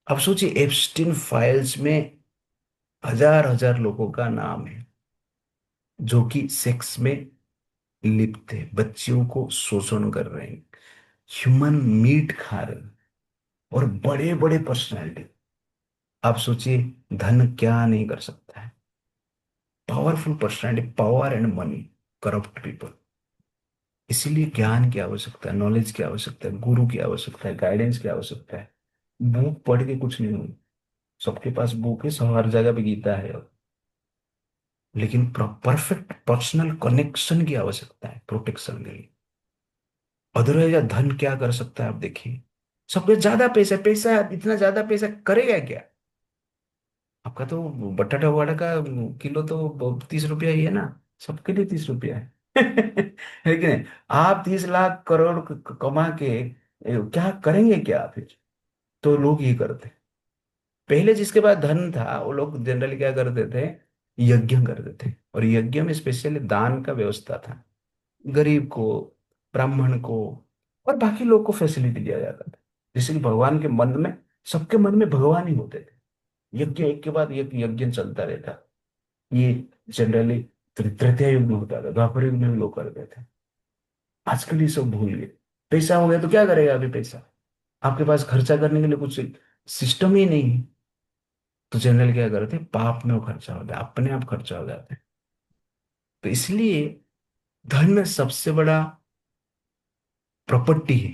अब सोचिए, एप्स्टीन फाइल्स में हजार हजार लोगों का नाम है जो कि सेक्स में लिप्त है, बच्चियों को शोषण कर रहे हैं, ह्यूमन मीट खा रहे हैं, और बड़े बड़े पर्सनैलिटी। आप सोचिए, धन क्या नहीं कर सकता है। Powerful personality, power and money corrupt people. इसीलिए ज्ञान की आवश्यकता है, नॉलेज की आवश्यकता है, गुरु की आवश्यकता है, गाइडेंस की आवश्यकता है। बुक पढ़ के कुछ नहीं होगा। सबके पास बुक है, सब हर जगह पे गीता है अब, लेकिन परफेक्ट पर्सनल कनेक्शन की आवश्यकता है प्रोटेक्शन के लिए। अदरवाइज धन क्या कर सकता है आप देखिए। सबसे ज्यादा पैसा, पैसा इतना ज्यादा पैसा करेगा क्या? आपका तो बटाटा वड़ा का किलो तो 30 रुपया ही है ना, सबके लिए 30 रुपया है। है कि नहीं? आप 30 लाख करोड़ कमा के क्या करेंगे क्या फिर? तो लोग ये करते, पहले जिसके पास धन था वो लोग जनरली क्या करते थे, यज्ञ करते थे। और यज्ञ में स्पेशली दान का व्यवस्था था, गरीब को, ब्राह्मण को, और बाकी लोग को फैसिलिटी दिया जाता था। जैसे कि भगवान के मन में, सबके मन में भगवान ही होते थे। यज्ञ एक के बाद एक यज्ञ चलता रहता। ये जनरली तृतीय युग में होता था, द्वापर युग में भी लोग करते थे। आजकल ये सब भूल गए। पैसा हो गया तो क्या करेगा अभी पैसा? आपके पास खर्चा करने के लिए कुछ सिस्टम ही नहीं है। तो जनरल क्या करते हैं, पाप में वो खर्चा हो जाता है, अपने आप खर्चा हो जाता है। तो इसलिए धन सबसे बड़ा प्रॉपर्टी है,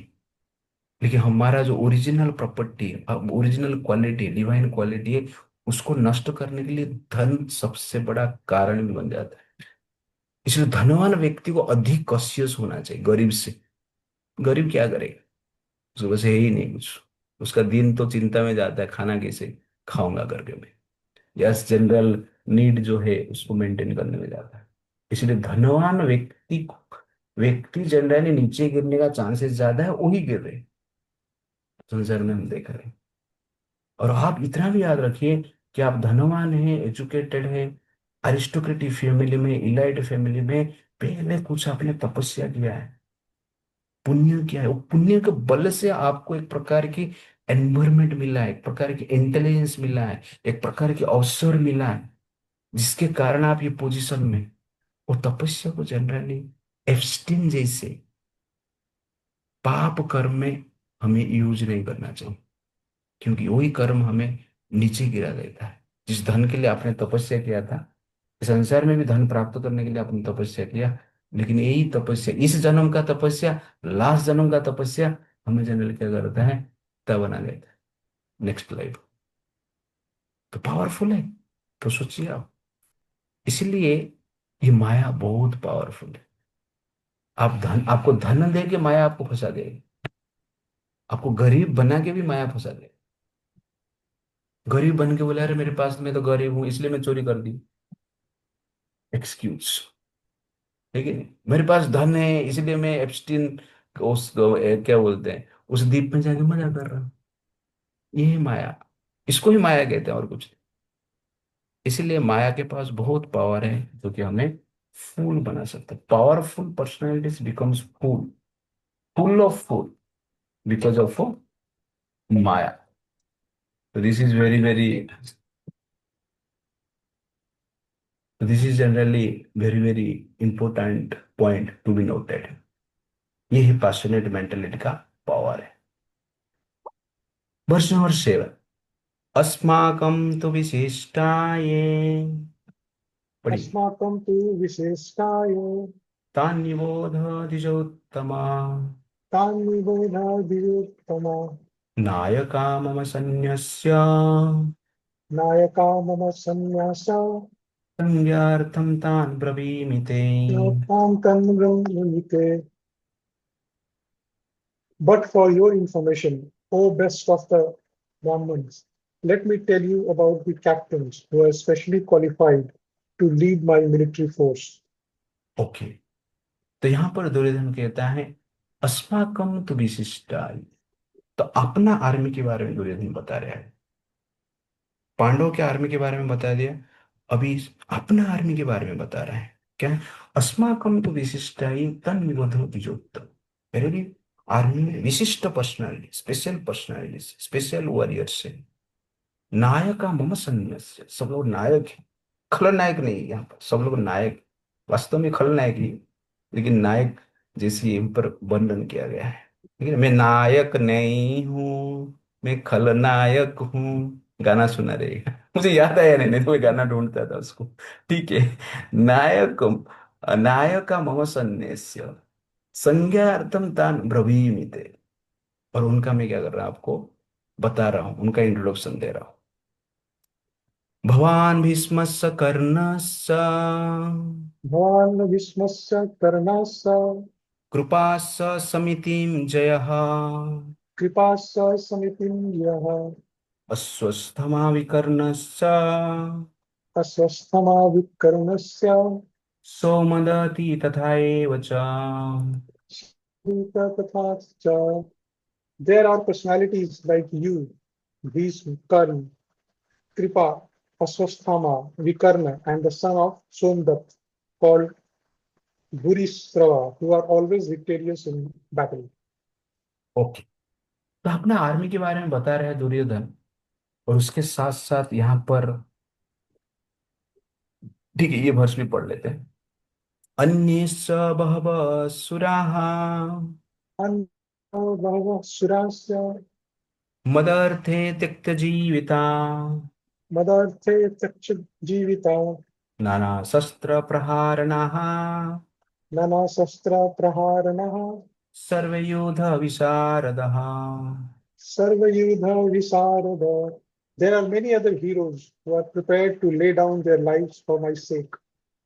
लेकिन हमारा जो ओरिजिनल प्रॉपर्टी है, ओरिजिनल क्वालिटी, डिवाइन क्वालिटी है, उसको नष्ट करने के लिए धन सबसे बड़ा कारण भी बन जाता है। इसलिए धनवान व्यक्ति को अधिक कॉशियस होना चाहिए गरीब से। गरीब क्या करेगा? उसके पास है ही नहीं कुछ। उसका दिन तो चिंता में जाता है, खाना कैसे खाऊंगा करके मैं, यस जनरल नीड जो है उसको मेंटेन करने में जाता है। इसलिए धनवान व्यक्ति जनरली नीचे गिरने का चांसेस ज्यादा है, वही गिर रहे हैं संसार में हम देख रहे हैं। और आप इतना भी याद रखिए कि आप धनवान हैं, एजुकेटेड हैं, अरिस्टोक्रेटिक फैमिली में, इलाइट फैमिली में, पहले कुछ आपने तपस्या किया है, पुण्य किया है। वो पुण्य के बल से आपको एक प्रकार की एनवायरमेंट मिला है, एक प्रकार की इंटेलिजेंस मिला है, एक प्रकार की अवसर मिला है, जिसके कारण आप ये पोजीशन में। और तपस्या को जनरली एब्स्टीन जैसे पाप कर्म में हमें यूज नहीं करना चाहिए, क्योंकि वही कर्म हमें नीचे गिरा देता है। जिस धन के लिए आपने तपस्या किया था, इस संसार में भी धन प्राप्त करने के लिए आपने तपस्या किया, लेकिन यही तपस्या, इस जन्म का तपस्या, लास्ट जन्म का तपस्या, हमें जनरली क्या करता है, तब बना देता है नेक्स्ट लाइफ। तो पावरफुल है। तो सोचिए आप, इसलिए ये माया बहुत पावरफुल है। आप धन, आपको धन दे के माया आपको फंसा देगी, आपको गरीब बना के भी माया फंसा देगी। गरीब बन के बोला, अरे मेरे पास, मैं तो गरीब हूं इसलिए मैं चोरी कर दी, एक्सक्यूज। ठीक है, मेरे पास धन है इसलिए मैं एप्स्टीन, उस क्या बोलते हैं, उस द्वीप में जाके मजा कर रहा हूं। ये है माया, इसको ही माया कहते हैं और कुछ नहीं। इसीलिए माया के पास बहुत पावर है, जो कि हमें फूल बना सकता है। Powerful personalities becomes fool, full of fool, because of maya. तो this is generally very very important point to be noted. ये है पैशनेट मेंटेलिटी का पावर है। वर्ष नंबर 7, अस्माकं तु विशिष्टाये, पढ़िए। अस्माकं तु विशेषताय तान् निबोध द्विजोत्तमा, तान् निबोधादित्तमा नायका मम सन्न्यस्य, नायका मम सन्न्यास संज्ञार्थं तान् ब्रवीमि ते। तां तन्मृण्मयिते. But for your information, O best of the Brahmins, let me tell you about the captains who are specially qualified to lead my military force. Okay, तो यहाँ पर दुर्योधन कहता है अस्माकं तु विशिष्टाय। तो अपना आर्मी के बारे में दुर्योधन बता रहा है। पांडवों के आर्मी के बारे में बता दिया, अभी अपना आर्मी के बारे में बता रहा है। क्या है? अस्माकं तो विशिष्टाई तन निबोधो द्विजोत्तम। मेरे आर्मी में विशिष्ट personality, special personality, special warriors है। नायका मम सन्न्यस्य, सब लोग नायक है। खलनायक नहीं, यहाँ पर सब लोग नायक। वास्तव में खलनायक ही, लेकिन नायक जैसे इन पर वर्णन किया गया है। लेकिन मैं नायक नहीं हूँ, मैं खलनायक हूँ। गाना सुना रहेगा। मुझे याद आया नहीं, नहीं तो मैं गाना ढूंढता था उसको। ठीक है। नायक, नायका मम सन्न्यस्य संज्ञार्थम तान ब्रवीमिते। और उनका मैं क्या कर रहा हूं, आपको बता रहा हूं, उनका इंट्रोडक्शन दे रहा हूं। भवान भीष्मस्य कर्णस्य भवान् भीष्मस्य कर्णस्य कृपास्य समितिं जयः कृपास्य समितिं यः अस्वस्थमा विकर्णस्य अस्वस्थमाविकर्णस्य सौमदति तथैव च। तथा च. There are personalities like you, Bhishma, Karna, Kripa, Aswasthama, Vikarna, and the son of Somdat, called Bhurisrava, who are always victorious in battle. Okay, तो अपना आर्मी के बारे में बता रहा है दुर्योधन। और उसके साथ साथ यहाँ पर, ठीक है, ये वर्ष भी पढ़ लेते हैं। अन्ये स बहवः सुराः अन्यो बहवः सुरास्य मदर्थे त्यक्तजीविता, मदार्थे जीविता नानाशस्त्रप्रहारणाः नानाशस्त्रप्रहारिणः सर्वयोधविशारदः। Sarvayudha Visarada. There are many other heroes who are prepared to lay down their lives for my sake.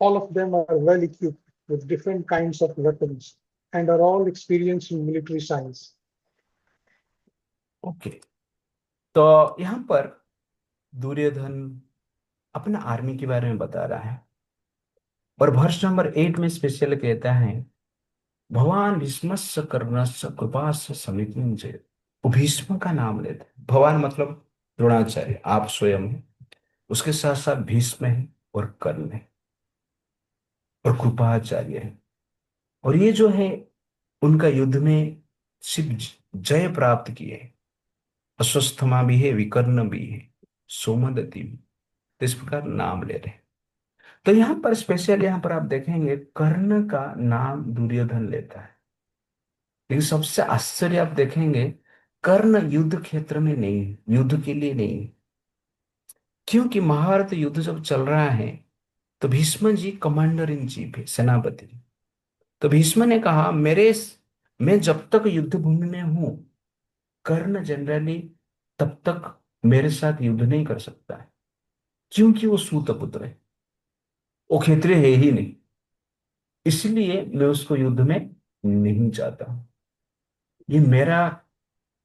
All of them are well equipped with different kinds of weapons and are all experienced in military science. Okay, तो यहाँ पर दुर्योधन अपना army के बारे में बता रहा है। और वर्ष नंबर 8 में स्पेशल कहता है भगवान भीष्मस्य कर्णस्य कृपास्य समितिंजय। वो भीष्म का नाम लेते हैं। भगवान मतलब द्रोणाचार्य, आप स्वयं हैं। उसके साथ साथ भीष्म है और कर्ण है और कृपाचार्य है। और ये जो है, उनका युद्ध में शिव जय प्राप्त किए हैं। अश्वत्थामा भी है, विकर्ण भी है, सोमदत्ति भी। तो इस प्रकार नाम ले रहे हैं। तो यहाँ पर स्पेशल, यहाँ पर आप देखेंगे कर्ण का नाम दुर्योधन लेता है। लेकिन सबसे आश्चर्य आप देखेंगे, कर्ण युद्ध क्षेत्र में नहीं है, युद्ध के लिए नहीं है। क्योंकि महाभारत युद्ध जब चल रहा है तो Bhishma ji commander in chief है, सेनापति। तो भीष्म ने कहा मैं जब तक युद्ध भूमि में हूं, कर्ण जनरली तब तक मेरे साथ युद्ध नहीं कर सकता है। क्योंकि वो सूत पुत्र है, वो क्षत्रिय है ही नहीं। इसलिए मैं उसको युद्ध में नहीं चाहता हूं। ये मेरा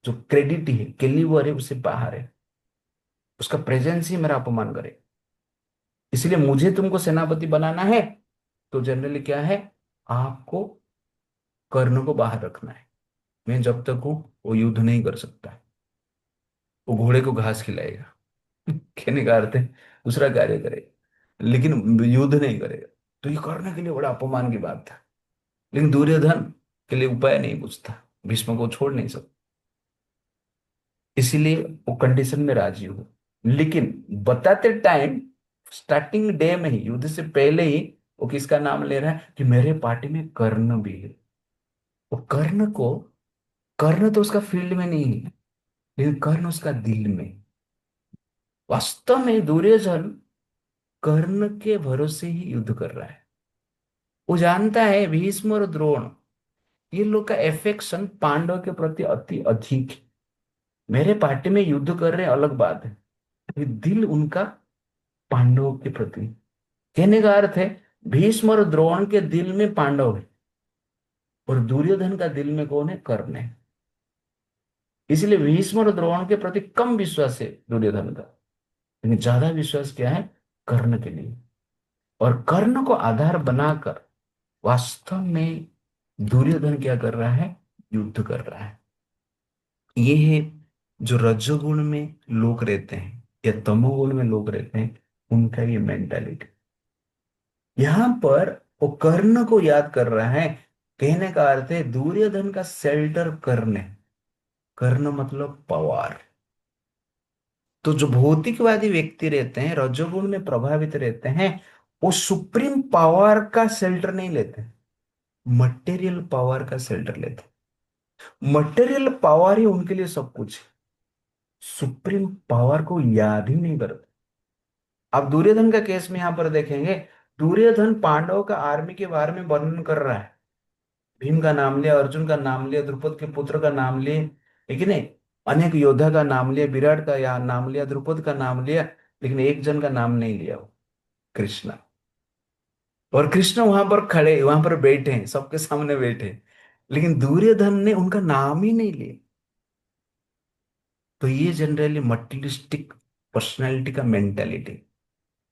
जो क्रेडिट है, कैलिबर है, उससे बाहर है। उसका प्रेजेंस ही मेरा अपमान करे। इसलिए मुझे तुमको सेनापति बनाना है तो जनरली क्या है, आपको कर्ण को बाहर रखना है। मैं जब तक हूं वो युद्ध नहीं कर सकता है। वो घोड़े को घास खिलाएगा। कहने का अर्थ है दूसरा कार्य करेगा, लेकिन युद्ध नहीं करेगा। तो ये कर्ण के लिए बड़ा अपमान की बात था। लेकिन दुर्योधन के लिए उपाय नहीं पूछता, भीष्म को छोड़ नहीं सकता। इसीलिए वो कंडीशन में राजी हो। लेकिन बताते टाइम, स्टार्टिंग डे में ही, युद्ध से पहले ही, वो किसका नाम ले रहा है कि मेरे पार्टी में कर्ण भी है। वो कर्ण तो उसका फील्ड में नहीं है, लेकिन कर्ण उसका दिल में। वास्तव में दुर्योधन कर्ण के भरोसे ही युद्ध कर रहा है। वो जानता है भीष्म और द्रोण, ये लोग का एफेक्शन पांडव के प्रति अति अधिक है। मेरे पार्टी में युद्ध कर रहे हैं अलग बात है, लेकिन दिल उनका पांडवों के प्रति। कहने का अर्थ है, भीष्म और द्रोण के दिल में पांडव है, और दुर्योधन का दिल में कौन है? कर्ण है। इसलिए भीष्म और द्रोण के प्रति कम विश्वास है दुर्योधन का, लेकिन ज्यादा विश्वास क्या है? कर्ण के लिए। और कर्ण को आधार बनाकर वास्तव में दुर्योधन क्या कर रहा है? युद्ध कर रहा है। ये है जो रजोगुण में लोग रहते हैं या तमोगुण में लोग रहते हैं, उनका ये मेंटालिटी। यहां पर वो कर्ण को याद कर रहा है। कहने का अर्थ है दुर्योधन का शेल्टर कर्ण है। कर्ण मतलब पावर। तो जो भौतिकवादी व्यक्ति रहते हैं, रजोगुण में प्रभावित रहते हैं, वो सुप्रीम पावर का शेल्टर नहीं लेते, मटेरियल पावर का शेल्टर लेते। मटेरियल पावर ही उनके लिए सब कुछ है, सुप्रीम पावर को याद ही नहीं करते। आप दुर्योधन का केस में यहां पर देखेंगे, दुर्योधन पांडवों का आर्मी के बारे में वर्णन कर रहा है। भीम का नाम लिया, अर्जुन का नाम लिया, द्रुपद के पुत्र का नाम लिए, लेकिन नहीं, अनेक योद्धा का नाम लिया, विराट का या नाम लिया, द्रुपद का नाम लिया, लेकिन एक जन का नाम नहीं लिया, वो कृष्णा। और कृष्ण वहां पर खड़े, वहां पर बैठे हैं, सबके सामने बैठे हैं, लेकिन दुर्योधन ने उनका नाम ही नहीं लिया। तो ये जनरली मटेरियलिस्टिक पर्सनैलिटी का मेंटेलिटी,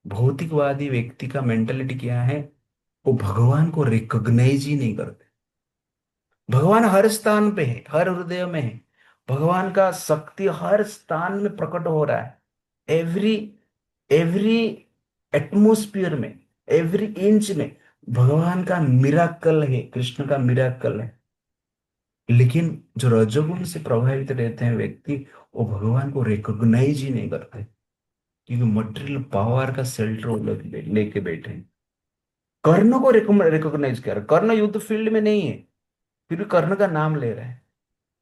भौतिकवादी व्यक्ति का मेंटेलिटी क्या है? वो भगवान को रिकॉग्नाइज ही नहीं करते। भगवान हर स्थान पे है, हर हृदय में है। भगवान का शक्ति हर स्थान में प्रकट हो रहा है। एवरी एवरी एटमोस्फियर में, एवरी इंच में भगवान का मिराकल है, कृष्ण का मिराकल है। लेकिन जो रजोगुण से प्रभावित रहते हैं व्यक्ति, वो भगवान को रिकॉग्नाइज ही नहीं करते, क्योंकि मटेरियल पावर का शेल्टर वो लोग लेके बैठे हैं। कर्ण को रिकॉग्नाइज कर, कर्ण युद्ध फील्ड में नहीं है, फिर भी कर्ण का नाम ले रहे हैं।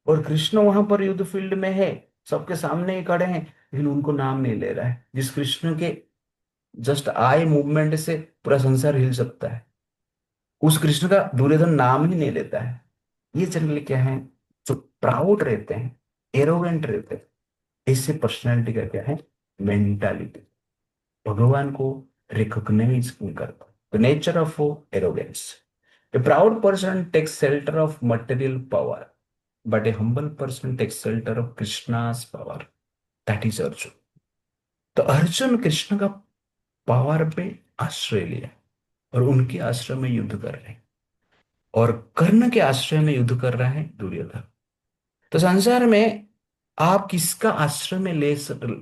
और कृष्ण वहां पर युद्ध फील्ड में है, सबके सामने ही खड़े हैं, लेकिन उनको नाम नहीं ले रहा है, जिस कृष्ण के जस्ट आई मूवमेंट से पूरा संसार हिल सकता है, उस कृष्ण का दुर्योधन नाम ही नहीं लेता है। ये जनरली क्या है? जो प्राउड रहते हैं, एरोगेंट रहते हैं, इससे पर्सनैलिटी का क्या है? मेंटालिटी। भगवान को रिकॉग्नाइज नहीं करता। The nature of arrogance. A proud person takes shelter of material power, but a humble person takes shelter of Krishna's power, that is Arjun. तो अर्जुन कृष्ण का पावर पे आश्रय लिया, और उनके आश्रय में युद्ध कर रहे हैं। और कर्ण के आश्रय में युद्ध कर रहा है दुर्योधन। तो संसार में आप किसका आश्रय में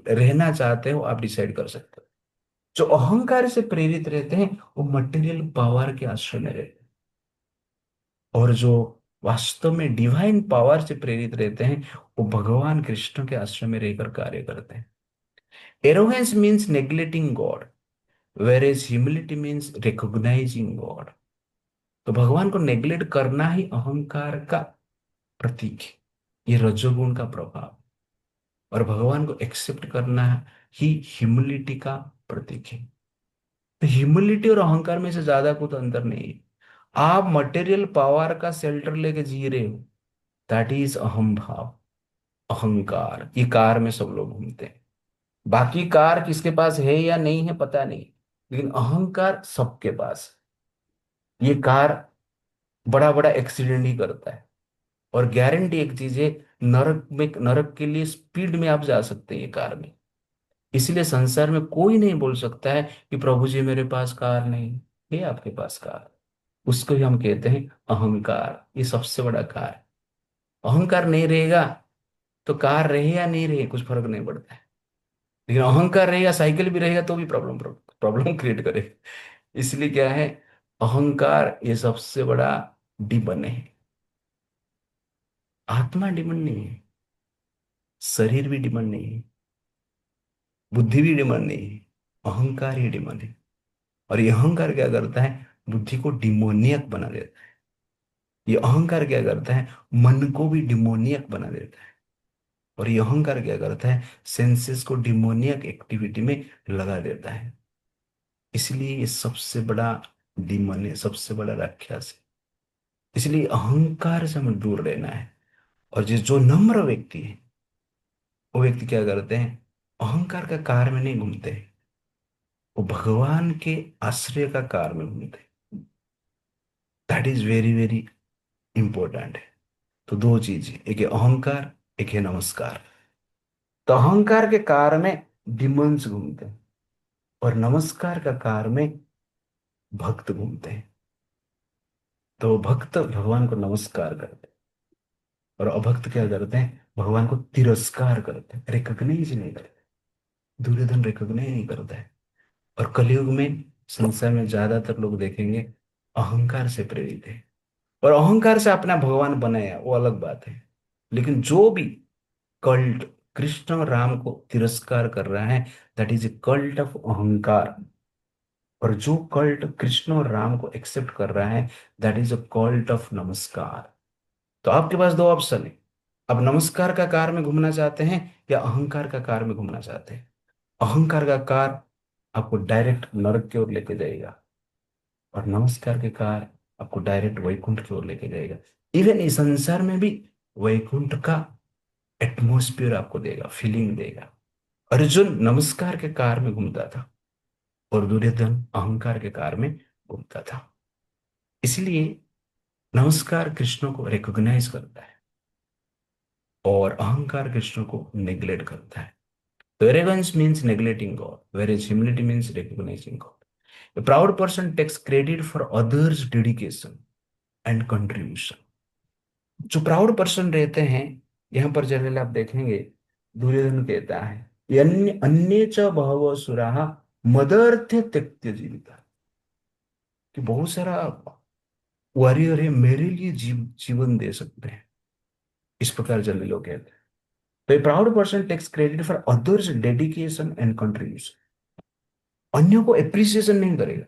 रहना चाहते हो, आप डिसाइड कर सकते हो। जो अहंकार से प्रेरित रहते हैं, वो मटेरियल पावर के आश्रय में रहते हैं, और जो वास्तव में डिवाइन पावर से प्रेरित रहते हैं, वो भगवान कृष्ण के आश्रय में रहकर कार्य करते हैं। Arrogance means neglecting God, whereas humility means recognizing God. तो भगवान को नेग्लेक्ट करना ही अहंकार का प्रतीक है, ये रजोगुण का प्रभाव। और भगवान को एक्सेप्ट करना ही ह्यूमिलिटी का प्रतीक है। तो ह्यूमिलिटी और अहंकार में से ज्यादा कुछ अंतर नहीं है। आप मटेरियल पावर का शेल्टर लेके जी रहे हो, दैट इज अहम भाव, अहंकार। ये कार में सब लोग घूमते हैं, बाकी कार किसके पास है या नहीं है पता नहीं, लेकिन अहंकार सबके पास है। ये कार बड़ा बड़ा एक्सीडेंट ही करता है। और गारंटी एक चीज है, नरक के लिए स्पीड में आप जा सकते हैं ये कार में। इसलिए संसार में कोई नहीं बोल सकता है कि प्रभु जी मेरे पास कार नहीं है। आपके पास कार, उसको ही हम कहते हैं अहंकार। ये सबसे बड़ा कार है। अहंकार नहीं रहेगा तो कार रहे या नहीं रहे कुछ फर्क नहीं पड़ता है, लेकिन अहंकार रहेगा, साइकिल भी रहेगा तो भी प्रॉब्लम प्रॉब्लम क्रिएट करेगा। इसलिए क्या है, अहंकार ये सबसे बड़ा डिमन है। आत्मा डिमन नहीं है। शरीर भी डिमांड नहीं है, बुद्धि भी डिमांड नहीं है, अहंकार ही डिमांड है। और ये अहंकार क्या करता है? बुद्धि को डिमोनियक बना देता है। ये अहंकार क्या करता है? मन को भी डिमोनियक बना देता है। और ये अहंकार क्या करता है? सेंसेस को डिमोनियक एक्टिविटी में लगा देता है। इसलिए ये सबसे बड़ा डिमन है, सबसे बड़ा राक्षस है। इसलिए अहंकार से हमें दूर रहना है। और जो नम्र व्यक्ति है, वो व्यक्ति क्या करते हैं? अहंकार का कार में नहीं घूमते, वो भगवान के आश्रय का कार में घूमते। That is very very important है। तो दो चीज है, एक है अहंकार, एक है नमस्कार। तो अहंकार के कार में डिमंस घूमते हैं, और नमस्कार का कार में भक्त घूमते हैं। तो भक्त भगवान को नमस्कार करते हैं, और अभक्त क्या करते हैं? भगवान को तिरस्कार करते हैं, रिकॉग्नाइज नहीं करते। दुर्योधन रिकॉग्नाइज नहीं करता है। और कलयुग में संसार में ज्यादातर लोग देखेंगे अहंकार से प्रेरित है, और अहंकार से अपना भगवान बनाया, वो अलग बात है। लेकिन जो भी कल्ट कृष्ण और राम को तिरस्कार कर रहा है, that is a cult of अहंकार। और जो कल्ट कृष्ण और राम को एक्सेप्ट कर रहा है, that is a cult of नमस्कार। तो आपके पास दो ऑप्शन है। अब नमस्कार का कार में घूमना चाहते हैं या अहंकार का कार में घूमना चाहते हैं? अहंकार का कार आपको डायरेक्ट नरक की ओर लेके जाएगा, और नमस्कार के कार आपको डायरेक्ट वैकुंठ की ओर लेके जाएगा। इवन इस संसार में भी वैकुंठ का एटमोस्फियर आपको देगा, फीलिंग देगा। अर्जुन नमस्कार के कार में घूमता था, और दुर्योधन अहंकार के कार में घूमता था। इसलिए नमस्कार कृष्ण को रिकॉग्नाइज करता है, और अहंकार कृष्ण को नेग्लेक्ट करता है। तो arrogance means neglecting God, whereas humility means recognizing God. A proud person takes credit for others' dedication and contribution. जो प्राउड पर्सन रहते हैं, यहाँ पर जनरल आप देखेंगे, दुर्योधन कहता है, अन्य अन्य च बहवो सुराः मदर्थे त्यक्त्य जीविता। कि बहुत सारा वॉरियर है, मेरे लिए जीवन दे सकते हैं। इस प्रकार जनरल लोग कहते हैं। तो ए proud person tax credit for others dedication and contribution. अन्यों को एप्रिसिएशन नहीं करेगा,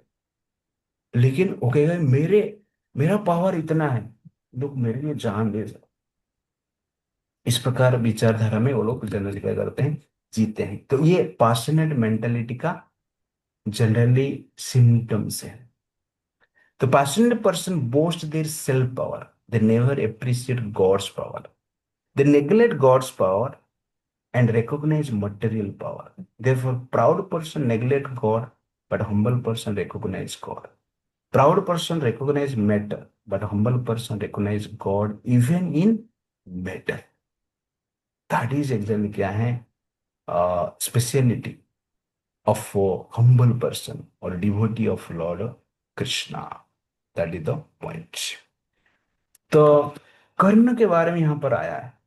लेकिन वो कहेगा मेरे मेरा पावर इतना है, लोग मेरे लिए जान दे सकते। इस प्रकार विचारधारा में वो लोग जनरली क्या करते हैं? जीते हैं। तो ये पैशनेट मेंटेलिटी का जनरली सिम्टम्स है। तो passionate person boast their self power, they never appreciate God's power, they neglect God's power and recognize material power. Therefore, proud person neglect God, but humble person recognize God. Proud person recognize matter, but humble person recognize God even in matter. That is exactly क्या है speciality of humble person or devotee of Lord Krishna. That is the point. तो कर्ण के बारे में यहाँ पर आया है।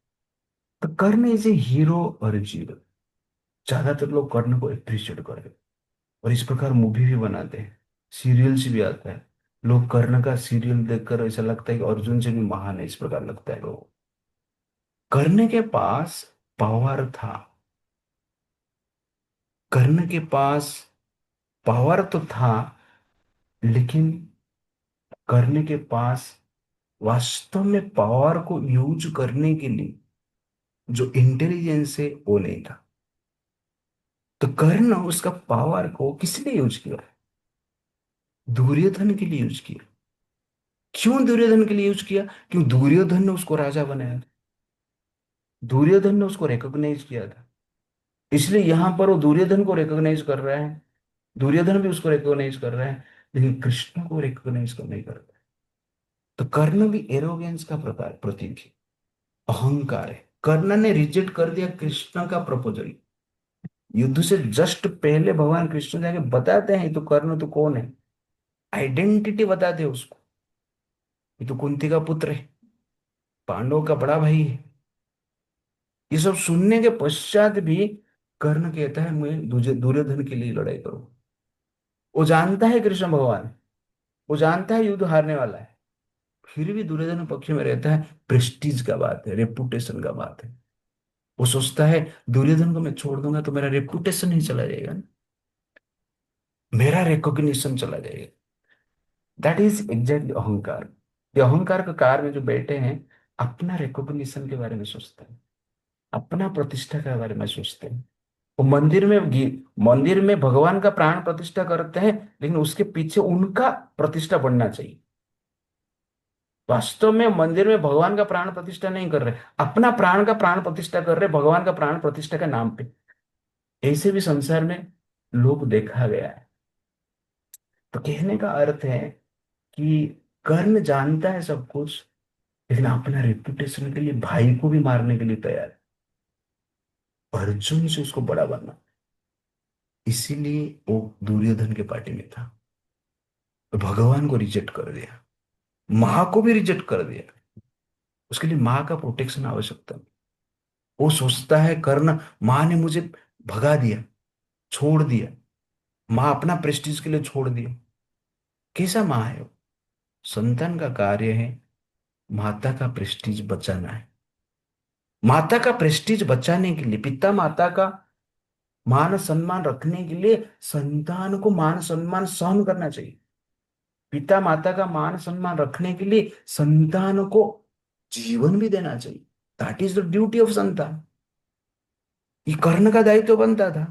तो कर्ण इज ए हीरो और जीरो। ज्यादातर लोग कर्ण को अप्रिशिएट करते हैं, और इस प्रकार मूवी भी बनाते हैं, सीरियल्स भी आता है। लोग कर्ण का सीरियल देखकर ऐसा लगता है कि अर्जुन से भी महान है, इस प्रकार लगता है लोगों को। कर्ण के पास पावर था। कर्ण के पास पावर तो था, लेकिन कर्ण के पास वास्तव में पावर को यूज करने के लिए जो इंटेलिजेंस है वो नहीं था। तो कर्ण उसका पावर को किस लिए यूज किया? दुर्योधन के लिए यूज किया। क्यों दुर्योधन के लिए यूज किया? क्यों दुर्योधन ने उसको राजा बनाया था, दुर्योधन ने उसको रिकॉग्नाइज किया था। इसलिए यहां पर वो दुर्योधन को रिकॉग्नाइज कर रहा है, दुर्योधन भी उसको रिकॉग्नाइज कर रहा है, लेकिन कृष्ण को रिकॉग्नाइज कर नहीं करता। तो कर्ण भी एरोगेंस का प्रकार प्रतीक है, अहंकार है। कर्ण ने रिजेक्ट कर दिया कृष्ण का प्रपोजल। युद्ध से जस्ट पहले भगवान कृष्ण जाके बताते हैं, "ये तो कर्ण तो कौन है?" आइडेंटिटी बताते हैं उसको, "ये तो कुंती का पुत्र है, पांडवों का बड़ा भाई है।" ये सब सुनने के पश्चात भी कर्ण कहता है मैं दुर्योधन के लिए लड़ाई करूं। वो जानता है कृष्ण भगवान है, वो जानता है युद्ध हारने वाला है, फिर भी दुर्योधन पक्ष में रहता है। प्रेस्टीज का बात है, रेपुटेशन का बात है। वो सोचता है दुर्योधन को मैं छोड़ दूंगा तो मेरा रेपुटेशन ही चला जाएगा ना, मेरा रिकॉग्निशन चला जाएगा। दैट इज एग्जैक्टली अहंकार। ये अहंकार का कार में जो बैठे हैं, अपना रिकॉग्निशन के बारे में सोचते हैं, अपना प्रतिष्ठा के बारे में सोचते हैं। वो मंदिर में भगवान का प्राण प्रतिष्ठा करते हैं, लेकिन उसके पीछे उनका प्रतिष्ठा बनना चाहिए। वास्तव में मंदिर में भगवान का प्राण प्रतिष्ठा नहीं कर रहे, अपना प्राण का प्राण प्रतिष्ठा कर रहे, भगवान का प्राण प्रतिष्ठा के नाम पे। ऐसे भी संसार में लोग देखा गया है। तो कहने का अर्थ है कि कर्ण जानता है सब कुछ, लेकिन अपना रेपुटेशन के लिए भाई को भी मारने के लिए तैयार है। अर्जुन से उसको बड़ा बनना, इसीलिए वो दुर्योधन के पार्टी में था। भगवान को रिजेक्ट कर दिया, माँ को भी रिजेक्ट कर दिया। उसके लिए माँ का प्रोटेक्शन आवश्यकता। वो सोचता है कर्ण, माँ ने मुझे भगा दिया, छोड़ दिया, माँ अपना प्रेस्टीज के लिए छोड़ दिया। कैसा माँ है वो? संतान का कार्य है माता का प्रेस्टीज बचाना है। माता का प्रेस्टीज बचाने के लिए, पिता माता का मान सम्मान रखने के लिए संतान को मान सम्मान सहन करना चाहिए। पिता माता का मान सम्मान रखने के लिए संतान को जीवन भी देना चाहिए। That is the duty of संतान। ये कर्ण का दायित्व बनता था।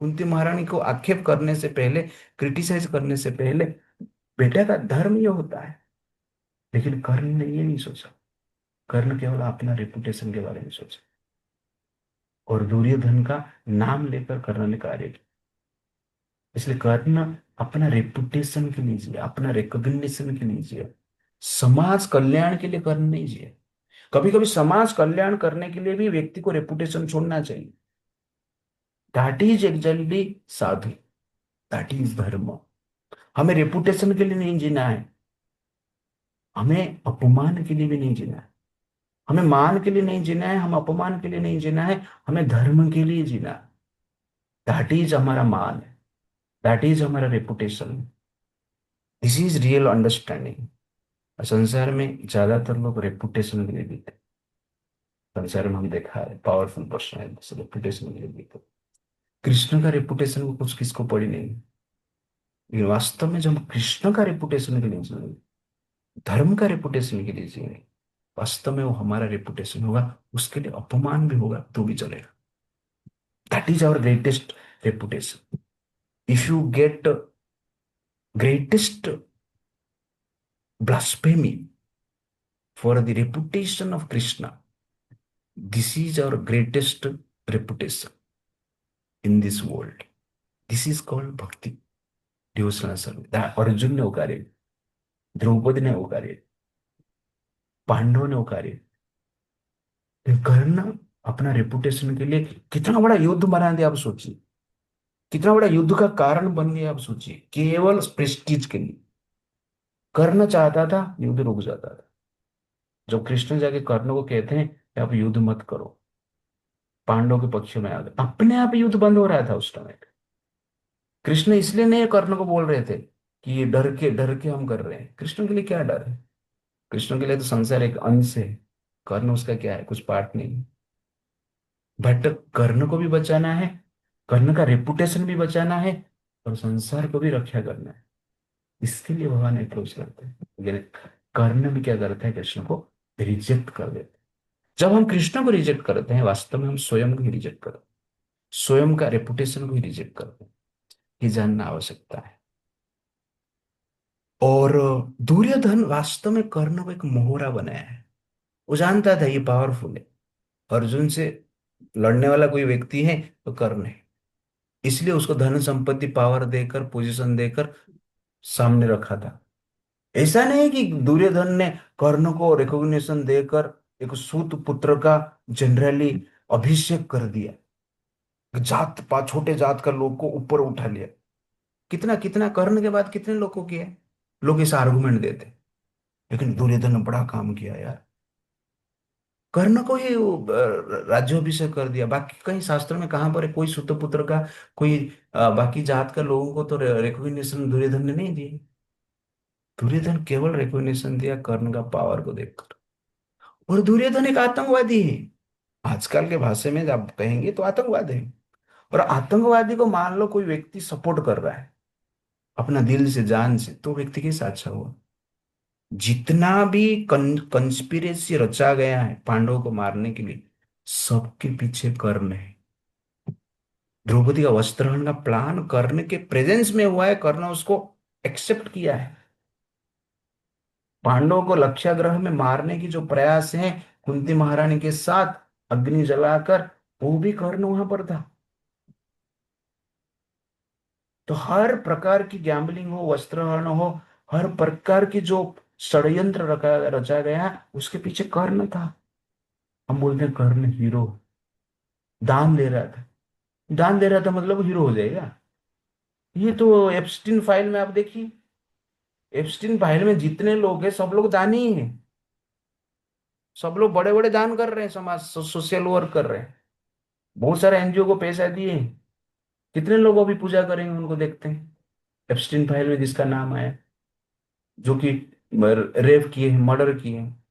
कुंती महारानी को आक्षेप करने से पहले, क्रिटिसाइज करने से पहले, बेटा का धर्म ये होता है। लेकिन कर्ण ने ये नहीं सोचा। कर्ण केवल अपना रेपुटेशन के बारे में सोचा, और दुर्योधन का नाम लेकर कर्ण ने कार्य किया। इसलिए कर्ण अपना रेपुटेशन के लिए जिया, अपना रिकॉग्निशन के लिए जिया, समाज कल्याण के लिए कर्ण नहीं जिया। कभी कभी समाज कल्याण करने के लिए भी व्यक्ति को रेपुटेशन छोड़ना चाहिए। That is exactly Sadhu, that is धर्म। हमें रेपुटेशन के लिए नहीं जीना है, हमें अपमान के लिए भी नहीं जीना है, हमें मान के लिए नहीं जीना है, हम अपमान के लिए नहीं जीना है, हमें धर्म के लिए जीना है। दैट इज हमारा मान है, दैट इज हमारा reputation. This is real understanding. संसार में ज्यादातर लोग रेपुटेशन के लिए जीते हैं। संसार में हम देखा है पावरफुल पर्सन है रेपुटेशन के लिए जीते हैं। कृष्ण का रेपुटेशन को कुछ किसको पड़ी नहीं। लेकिन वास्तव में जब हम कृष्ण का रेपुटेशन के लिए जिएंगे, धर्म का रेपुटेशन के लिए जिएंगे, वास्तव में वो हमारा रेपुटेशन होगा। उसके लिए अपमान भी होगा तो भी चलेगा। That is our greatest reputation. If you get greatest blasphemy for the reputation of Krishna, this is our greatest reputation in this world. This is called bhakti, devotional service. Arjun ने वो कार्य, द्रौपदी ने वो कार्य, पांडवों ने वो कार्य, कर्ण अपना रेपुटेशन के लिए कितना बड़ा युद्ध बना दिया आप सोचिए। कितना बड़ा युद्ध का कारण बन गया आप सोचिए, केवल प्रेस्टीज के लिए। कर्ण चाहता था युद्ध रुक जाता था। जब कृष्ण जाके कर्ण को कहते हैं कि आप युद्ध मत करो, पांडवों के पक्ष में आ गए, अपने आप युद्ध बंद हो रहा था उस समय। कृष्ण इसलिए नहीं कर्ण को बोल रहे थे कि ये डर के हम कर रहे हैं। कृष्ण के लिए क्या डर है? कृष्ण के लिए तो संसार एक अंश है, कर्ण उसका क्या है, कुछ पार्ट नहीं। बट कर्ण को भी बचाना है, कर्ण का रेपुटेशन भी बचाना है, और संसार को भी रक्षा करना है। इसके लिए भगवान अप्रोच करते हैं। लेकिन कर्ण भी क्या करता है, कृष्ण को रिजेक्ट कर देते हैं। जब हम कृष्ण को रिजेक्ट करते हैं, वास्तव में हम स्वयं को ही रिजेक्ट करते हैं, स्वयं का रेपुटेशन को ही रिजेक्ट करते हैं। ये जानना आवश्यकता है। और दुर्योधन वास्तव में कर्ण को एक मोहरा बनाया है। वो जानता था ये पावरफुल है, अर्जुन से लड़ने वाला कोई व्यक्ति है तो कर्ण है। इसलिए उसको धन संपत्ति पावर देकर पोजीशन देकर सामने रखा था। ऐसा नहीं है कि दुर्योधन ने कर्ण को रिकॉग्निशन देकर एक सूत पुत्र का जनरली अभिषेक कर दिया, जात पा छोटे जात का लोग को ऊपर उठा लिया। कितना कितना कर्ण के बाद कितने लोग को किया है? लोग ऐसा आर्गुमेंट देते, लेकिन दुर्योधन ने बड़ा काम किया यार। कर्ण को ही वो, राज्याभिषेक कर दिया। बाकी कहीं शास्त्र में कहां पर है कोई सुतपुत्र का, कोई बाकी जात का लोगों को तो रिकॉग्निशन दुर्योधन ने नहीं दी। दुर्योधन केवल रिकॉग्निशन दिया कर्ण का पावर को देखकर। और दुर्योधन एक आतंकवादी है। आजकल के भाषा में आप कहेंगे तो आतंकवाद है। और आतंकवादी को मान लो कोई व्यक्ति सपोर्ट कर रहा है अपना दिल से जान से, तो व्यक्ति कैसा अच्छा हुआ। जितना भी कंस्पिरेसी रचा गया है पांडवों को मारने के लिए, सबके पीछे कर्ण है। द्रौपदी का वस्त्रहरण का प्लान कर्ण के प्रेजेंस में हुआ है, कर्ण उसको एक्सेप्ट किया है। पांडवों को लक्ष्याग्रह में मारने की जो प्रयास है कुंती महारानी के साथ अग्नि जलाकर, वो भी कर्ण वहां पर था। तो हर प्रकार की गैम्बलिंग हो, वस्त्रहरण हो, हर प्रकार की जो षड्यंत्र रचा गया है, उसके पीछे कर्ण था। हम बोलते हैं कर्ण हीरो। दान दे रहा था, दान दे रहा था मतलब हीरो हो जाएगा। ये तो एप्स्टीन फाइल में आप देखिए, एप्स्टीन फाइल में जितने लोग हैं सब लोग दानी ही हैं। सब लोग बड़े बड़े दान कर रहे हैं, समाज सोशल वर्क कर रहे हैं, बहुत सारे एनजीओ को पैसा दिए हैं। कितने लोग अभी पूजा करेंगे उनको देखते हैं। एप्स्टीन फाइल में जिसका नाम आया, जो कि रेप किए हैं, मर्डर किए हैं,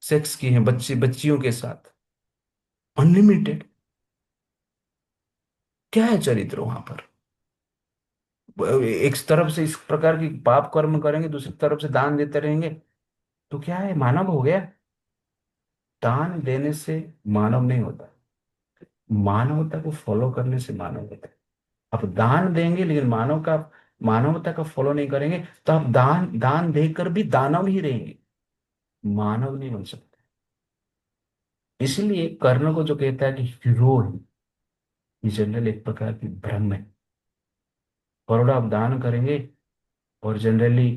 सेक्स किए हैं बच्चे बच्चियों के साथ, अनलिमिटेड। क्या है चरित्र वहां पर। एक तरफ से इस प्रकार की पाप कर्म करेंगे, दूसरी तरफ से दान देते रहेंगे, तो क्या है, मानव हो गया। दान देने से मानव नहीं होता, मानवता को फॉलो करने से मानव होता है। आप दान देंगे लेकिन मानवता का फॉलो नहीं करेंगे, तो आप दान दान देकर भी दानव ही रहेंगे, मानव नहीं बन सकते। इसलिए कर्ण को जो कहता है कि हीरो है, ये जनरल एक प्रकार की भ्रम है। करोड़ आप दान करेंगे और जनरली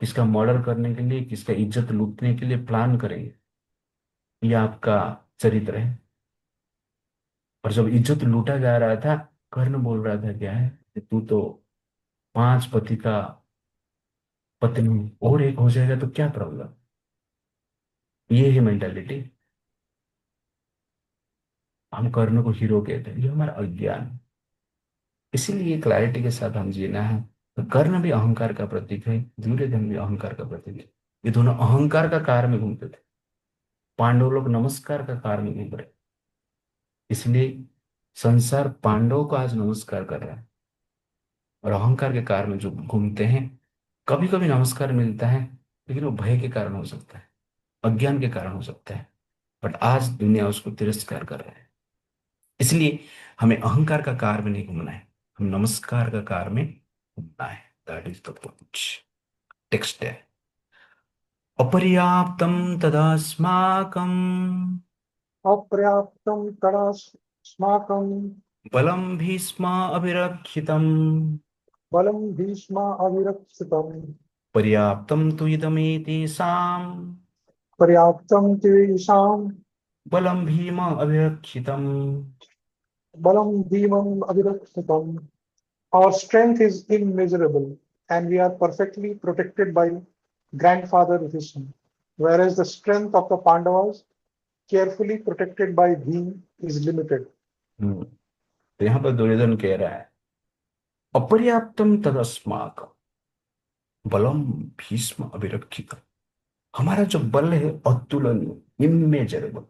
किसका मर्डर करने के लिए, किसका इज्जत लूटने के लिए प्लान करेंगे, ये आपका चरित्र है। और जब इज्जत लूटा जा रहा था, कर्ण बोल रहा था क्या है कि तू तो 5 पति का पत्नी और एक हो जाएगा तो क्या प्रॉब्लम। ये है मेंटालिटी। हम कर्ण को हीरो कहते हैं, ये हमारा अज्ञान है। इसीलिए क्लैरिटी के साथ हम जीना है। तो कर्ण भी अहंकार का प्रतीक है, दुर्योधन भी अहंकार का प्रतीक है। ये दोनों अहंकार का कार में घूमते थे, पांडव लोग नमस्कार का कार में घूम रहे। इसलिए संसार पांडवों को आज नमस्कार कर रहा है, और अहंकार के कार में जो घूमते हैं, कभी कभी नमस्कार मिलता है, लेकिन वो भय के कारण हो सकता है, अज्ञान के कारण हो सकता है। बट आज दुनिया उसको तिरस्कार कर रहा है। इसलिए हमें अहंकार का कार में नहीं घूमना है, हम नमस्कार का कार में घूमना है। That is the point. Text है, अपर्याप्तम तदास्माकं अपर्याप्तं तदास्माकं बलं भीष्मा अभिरक्षितम् बलं भीष्माभिरक्षितम् पर्याप्तं तु इदमेतेषां पर्याप्तं तेषां बलं भीम अभिरक्षितम्। बलं भीमम् अभिरक्षितम्. Our strength is immeasurable, and we are perfectly protected by grandfather Bhishma, whereas the strength of the Pandavas, carefully protected by Bhim, is limited. तो यहाँ पर दुर्योधन कह रहा है, अपर्याप्तम तदस्माकं बलम भीष्म अभिरक्षित। हमारा जो बल है अतुलनीय, इमेजरेबल,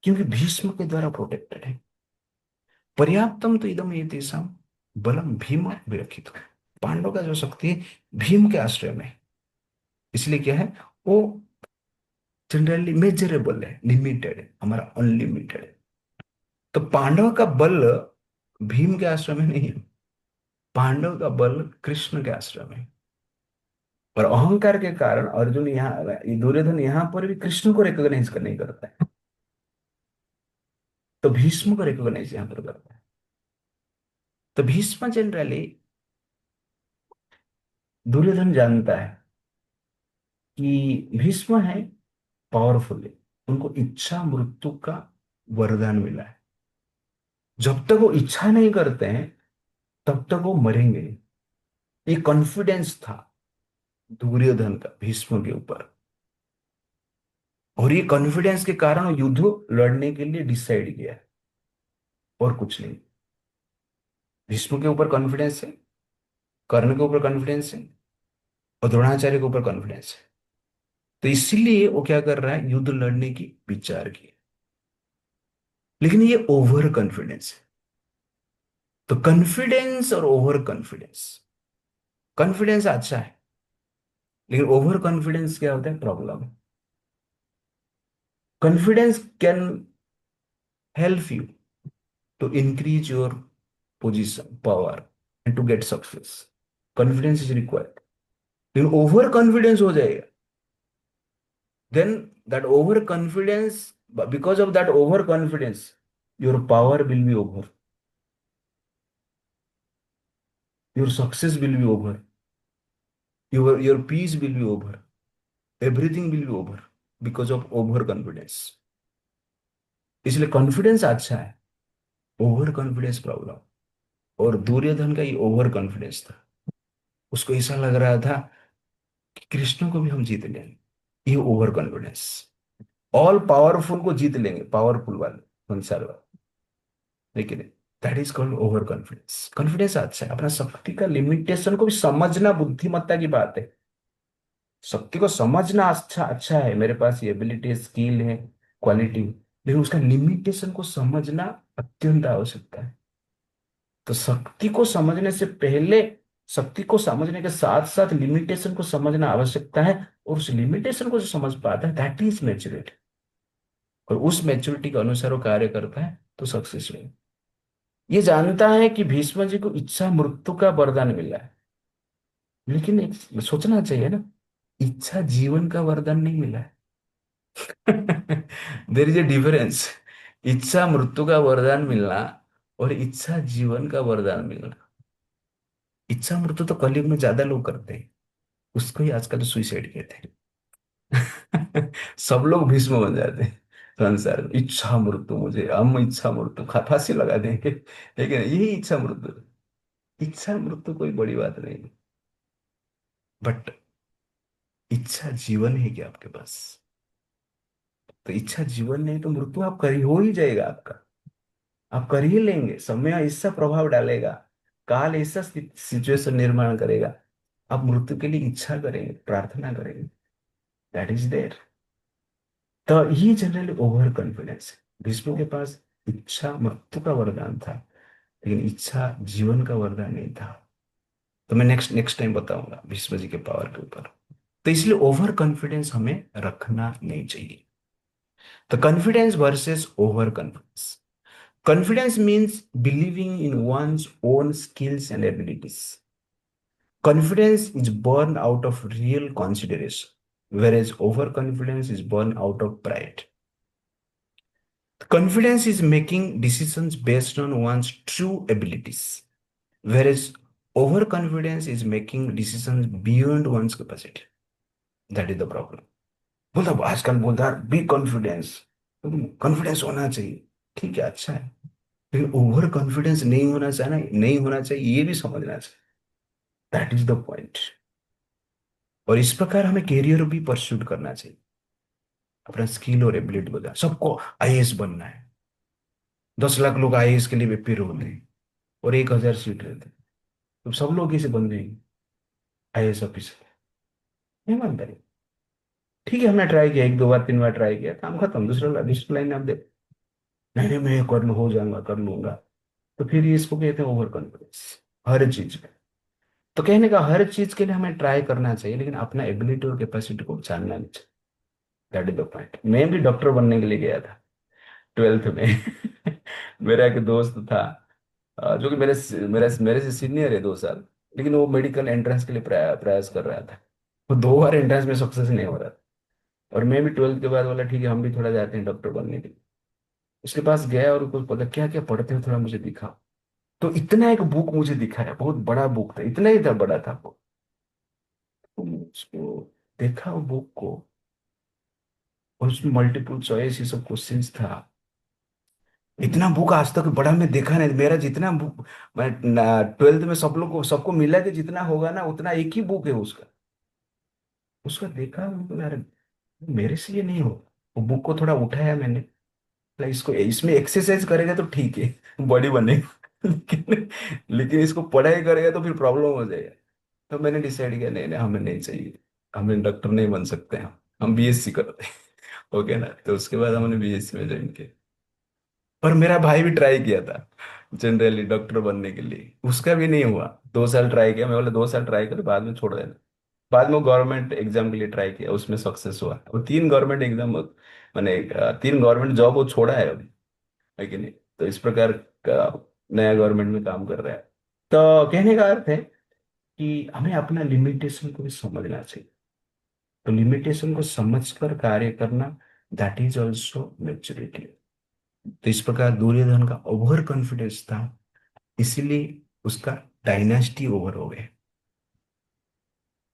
क्योंकि भीष्म के द्वारा प्रोटेक्टेड है। पर्याप्तम तो इदम ये तेषां बलम भीम अभिरक्षित। पांडव का जो शक्ति है भीम के आश्रय में है। इसलिए क्या है, वो जनरली मेजरेबल है, लिमिटेड है, हमारा अनलिमिटेड है। तो पांडव का बल भीम के आश्रय में नहीं है, पांडव का बल कृष्ण के आश्रय में है। और अहंकार के कारण अर्जुन यहाँ, दुर्योधन यहाँ पर भी कृष्ण को रिकॉग्नाइज नहीं करता है, तो भीष्म को रिकॉग्नाइज यहाँ पर करता है। तो भीष्म जनरली, दुर्योधन जानता है कि भीष्म है पावरफुल है, उनको इच्छा मृत्यु का वरदान मिला है। जब तक वो इच्छा नहीं करते हैं तब तक वो मरेंगे नहीं। ये कॉन्फिडेंस था दुर्योधन का भीष्म के ऊपर, और ये कॉन्फिडेंस के कारण वो युद्ध लड़ने के लिए डिसाइड किया है, और कुछ नहीं। भीष्म के ऊपर कॉन्फिडेंस है, कर्ण के ऊपर कॉन्फिडेंस है, और द्रोणाचार्य के ऊपर कॉन्फिडेंस है। तो इसीलिए वो क्या कर रहा है, युद्ध लड़ने की विचार की। लेकिन ये ओवर कॉन्फिडेंस है। तो कॉन्फिडेंस और ओवर कॉन्फिडेंस, कॉन्फिडेंस अच्छा है, लेकिन ओवर कॉन्फिडेंस क्या होता है, problem. Confidence can help you to increase your position, power, and to get success. Confidence is required. लेकिन ओवर कॉन्फिडेंस हो जाएगा, then that overconfidence, because of that overconfidence, your power will be over, your success will be over, your peace will be over, everything will be over because of overconfidence. इसलिए confidence अच्छा है, over confidence problem. और दुर्योधन का ये over confidence था, उसको ऐसा लग रहा था कि कृष्ण को भी हम जीत लेंगे। ये ओवर कॉन्फिडेंस, ऑल पावरफुल को जीत लेंगे, पावरफुल वाले, संसार वाले, लेकिन that is called over confidence. Confidence अच्छा है, अपना शक्ति का लिमिटेशन को भी समझना बुद्धिमत्ता की बात है। शक्ति को समझना अच्छा अच्छा है, मेरे पास ये एबिलिटी स्किल है, क्वालिटी, लेकिन उसका लिमिटेशन को समझना अत्यंत आवश्यकता है। तो शक्ति को समझने से पहले, शक्ति को समझने के साथ साथ लिमिटेशन को समझना आवश्यकता है। और उस लिमिटेशन को जो समझ पाता है, दैट इज मैच्योरिटी। और उस मैच्योरिटी के अनुसार वो कार्य करता है, तो सक्सेस में ये जानता है कि भीष्म जी को इच्छा मृत्यु का वरदान मिला है, लेकिन एक सोचना चाहिए ना, इच्छा जीवन का वरदान नहीं मिला है। There is a difference. इच्छा मृत्यु का वरदान मिलना और इच्छा जीवन का वरदान मिलना। इच्छा मृत्यु तो कलयुग में ज्यादा लोग करते हैं, उसको ही आजकल सुइसाइड कहते हैं। सब लोग भीष्म बन जाते हैं संसार में, इच्छा मृत्यु, मुझे हम इच्छा मृत्यु फांसी लगा देंगे, लेकिन यही इच्छा मृत्यु। इच्छा मृत्यु कोई बड़ी बात नहीं, बट इच्छा जीवन है क्या आपके पास? तो इच्छा जीवन नहीं तो मृत्यु आप कर ही हो ही जाएगा आपका, आप कर ही लेंगे। समय ऐसा प्रभाव डालेगा, काल ऐसा सिचुएशन निर्माण करेगा, आप मृत्यु के लिए इच्छा करेंगे, प्रार्थना करेंगे, दैट इज देयर। तो ये जनरली ओवर कॉन्फिडेंस है। भीष्म के पास इच्छा मृत्यु का वरदान था, लेकिन इच्छा जीवन का वरदान नहीं था। तो मैं नेक्स्ट नेक्स्ट टाइम बताऊंगा भीष्म जी के पावर के ऊपर। तो इसलिए ओवर कॉन्फिडेंस हमें रखना नहीं चाहिए। The confidence versus overconfidence. Confidence means believing in one's own skills and abilities. Confidence is born out of real consideration, whereas overconfidence is born out of pride. Confidence is making decisions based on one's true abilities, whereas overconfidence is making decisions beyond one's capacity. That is the problem. बोलता आजकल बोलता है B confidence, confidence होना चाहिए, ठीक है, अच्छा है, लेकिन ओवर कॉन्फिडेंस नहीं होना चाहिए, नहीं होना चाहिए, ये भी समझना चाहिए। That is the point. और इस प्रकार हमें कैरियर भी परस्यूट करना चाहिए, अपना स्किल और एबिलिटी बता। सबको आईएएस बनना है, 10 लाख लोग आईएएस के लिए प्रिपेयर हो रहे हैं और 1,000 सीट रहते हैं, तो सब लोग कैसे बन जाएंगे आईएएस ऑफिसर? नहीं मानता है। ठीक है, हमने ट्राई किया, 1 2 बार 3 बार ट्राई किया, काम खत्म, दूसरा दूसरी लाइन आप दे, नहीं नहीं मैं कर लूँ, हो जाऊंगा, कर लूंगा। तो फिर ये इसको कहते हैं ओवर कॉन्फिडेंस हर चीज में। तो कहने का हर चीज के लिए हमें ट्राई करना चाहिए, लेकिन अपना एबिलिटी और कैपेसिटी को जानना नहीं चाहिए। That is the point. मैं भी डॉक्टर बनने के लिए गया था 12th में। मेरा एक दोस्त था, जो कि मेरे मेरे से सीनियर है 2 साल, लेकिन वो मेडिकल एंट्रेंस के लिए प्रयास कर रहा था। वो 2 बार एंट्रेंस में सक्सेस नहीं हो रहा था। और मैं भी 12th के बाद बोला ठीक है, हम भी थोड़ा जाते हैं डॉक्टर बनने के लिए। उसके पास गया और कुछ पता क्या क्या पढ़ते हो, थोड़ा मुझे दिखा। तो इतना एक बुक मुझे दिखाया, बहुत बड़ा बुक था, इतना ही था, बड़ा था वो। तो मैं उसको देखा वो बुक को, और उसमें मल्टीपल चॉइस ये सब क्वेश्चंस था। इतना बुक आज तक बड़ा मैं देखा नहीं, मेरा जितना बुक मैं 12th में सब लोग को सबको मिला के जितना होगा ना, उतना एक ही बुक है उसका। उसका देखा यार, मेरे से ये नहीं हो। वो बुक को थोड़ा उठाया मैंने, बोला, इसको इसमें एक्सरसाइज करेगा तो ठीक है, बॉडी बनेगा। लेकिन इसको पढ़ाई करेगा तो फिर प्रॉब्लम हो जाएगा। तो मैंने डिसाइड किया, नहीं नहीं हमें नहीं चाहिए, हमें डॉक्टर नहीं बन सकते हम बीएससी करते हैं। ओके ना, तो उसके बाद हमने बीएससी में ज्वाइन किया। और मेरा भाई भी ट्राई किया था जनरली डॉक्टर बनने के लिए, उसका भी नहीं हुआ। 2 साल ट्राई किया, मैं बोला 2 साल ट्राई कर, बाद में छोड़ देना। बाद में गवर्नमेंट एग्जाम के लिए ट्राई किया, उसमें सक्सेस हुआ। वो 3 गवर्नमेंट एग्जाम, मैंने 3 गवर्नमेंट जॉब वो छोड़ा है अभी, है कि नहीं। तो इस प्रकार का नया गवर्नमेंट में काम कर रहा है। तो कहने का अर्थ है कि हमें अपना लिमिटेशन को भी समझना चाहिए। तो लिमिटेशन को समझकर कार्य करना, दैट इज ऑल्सो मेच्योरिटी। तो इस प्रकार दुर्योधन का ओवर कॉन्फिडेंस था, इसीलिए उसका डायनेस्टी ओवर हो गया,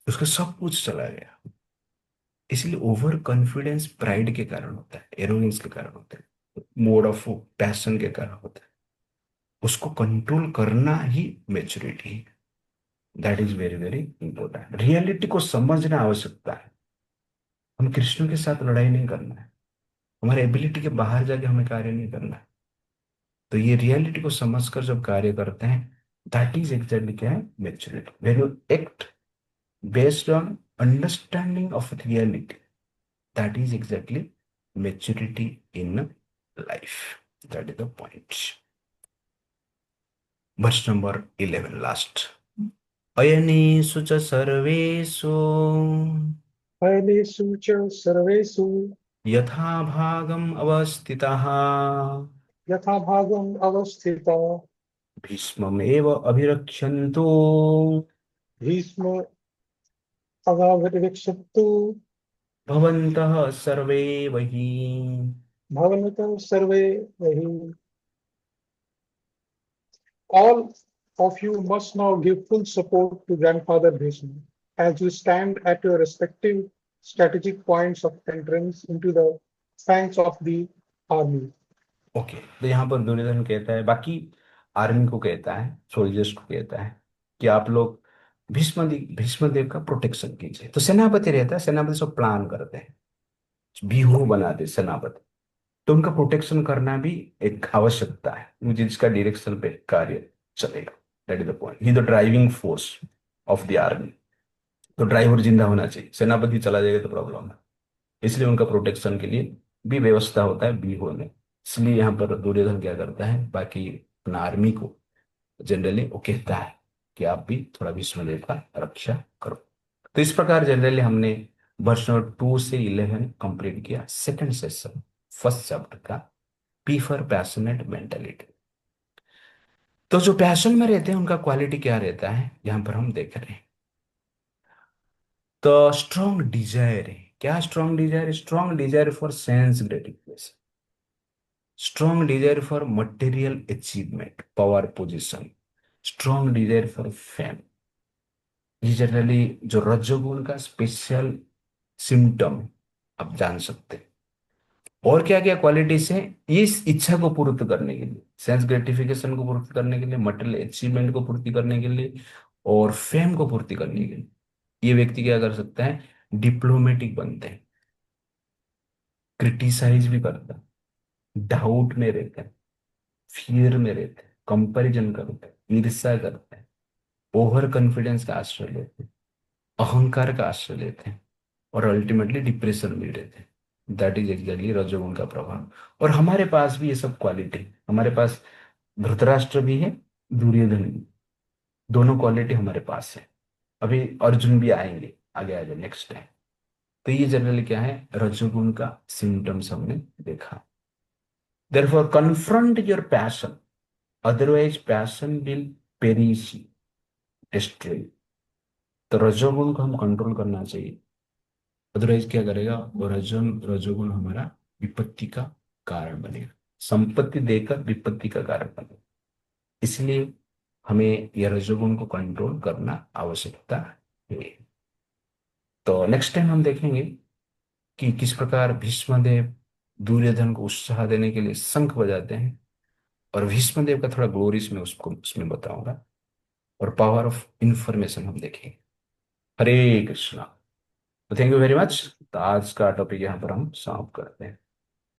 उसका सब कुछ चला गया। इसलिए ओवर कॉन्फिडेंस प्राइड के कारण होता है, एरोगेंस के कारण होता है, मोड ऑफ पैशन के कारण होता है। उसको कंट्रोल करना ही मेच्योरिटी है। That is very very important. Reality को समझना आवश्यकता है। हम कृष्ण के साथ लड़ाई नहीं करना है, हमारे एबिलिटी के बाहर जाके हमें कार्य नहीं करना है। तो ये रियलिटी को समझकर जब कार्य करते हैं, दैट इज एग्जैक्टली क्या है, maturity. When you act based on understanding of reality, that is exactly maturity in life. That is the point. Verse number 11 last. अयनेषु च सर्वेषु फलेषु च सर्वेषु यथा भागम अवस्थिताः यथा भागम् अवस्थिता भीष्ममेव अभिरक्ष्यन्तु भीष्म अगावरिक्षत्तु भवन्तः सर्वे वही। भवन्तः सर्वे हि all of you must now give full support to Grandfather Bhishma as you stand at your respective strategic points of entrance into the ranks of the army. Okay, तो यहाँ पर दुर्योधन कहता है, बाकी आर्मी को कहता है, सोल्जर्स को कहता है कि आप लोग भीष्म देव का प्रोटेक्शन कीजिए। तो सेनापति रहता है, सेनापति सब प्लान करते हैं, व्यूह बनाते हैं सेनापति। तो उनका प्रोटेक्शन करना भी एक आवश्यकता है, मुझे जिसका डायरेक्शन पे कार्य चलेगा। That is the point, he the driving force of the army. तो ड्राइवर जिंदा होना चाहिए, सेनापति चला जाएगा तो प्रॉब्लम है। इसलिए उनका प्रोटेक्शन के लिए भी व्यवस्था होता है व्यूहों में। इसलिए यहाँ पर दुर्योधन क्या करता है, बाकी अपना आर्मी को जनरली वो कहता है कि आप भी थोड़ा भीष्मदेव का रक्षा करो। तो इस प्रकार जनरली हमने वर्ष नंबर 2 से 11 कंप्लीट किया, सेकंड सेशन फर्स्ट चैप्टर का, पी फॉर पैशनेट मेंटेलिटी। तो जो पैशन में रहते हैं उनका क्वालिटी क्या रहता है, यहाँ पर हम देख रहे हैं। तो स्ट्रॉन्ग डिजायर है, क्या strong Dzire, strong desire for sense gratification, strong desire for material achievement, power position, strong desire for fame. ये जनरली जो रजोगुण का स्पेशल सिम्टम आप जान सकते हैं। और क्या क्या क्वालिटीज हैं, इस इच्छा को पूर्ति करने के लिए, सेंस ग्रेटिफिकेशन को पूर्ति करने के लिए, मटेरियल अचीवमेंट को पूर्ति करने के लिए, और फेम को पूर्ति करने के लिए ये व्यक्ति क्या कर सकता है, डिप्लोमेटिक बनते हैं, क्रिटिसाइज भी करता है, डाउट में रहते हैं, फियर में रहते हैं, कंपैरिजन करते हैं, ईर्ष्या करते हैं, ओवर कॉन्फिडेंस का आश्रय लेते हैं, अहंकार का आश्रय लेते हैं, और अल्टीमेटली डिप्रेशन में रहते हैं। दैट इज एग्जैक्टली रजोगुण का प्रभाव। और हमारे पास भी ये सब क्वालिटी है, हमारे पास धृतराष्ट्र भी है, दुर्योधन भी, दोनों क्वालिटी हमारे पास है। अभी अर्जुन भी आएंगे आगे आगे नेक्स्ट टाइम। तो ये जनरली क्या है, रजोगुण का सिम्टम्स हमने देखा। Therefore confront your passion, otherwise passion will perish, destroy. तो रजोगुण को हम कंट्रोल करना चाहिए, अदरवाइज क्या करेगा वो रजोगुण हमारा विपत्ति का कारण बनेगा, संपत्ति देकर विपत्ति का कारण बनेगा। इसलिए हमें यह रजोगुण को कंट्रोल करना आवश्यकता है। तो नेक्स्ट टाइम हम देखेंगे कि किस प्रकार भीष्मदेव दुर्योधन को उत्साह देने के लिए शंख बजाते हैं, और भीष्मदेव का थोड़ा ग्लोरीज में उसको उसमें बताऊंगा, और पावर ऑफ इंफॉर्मेशन हम देखेंगे। हरे कृष्णा। तो थैंक यू वेरी मच। तो आज का टॉपिक यहाँ पर हम समाप्त करते हैं।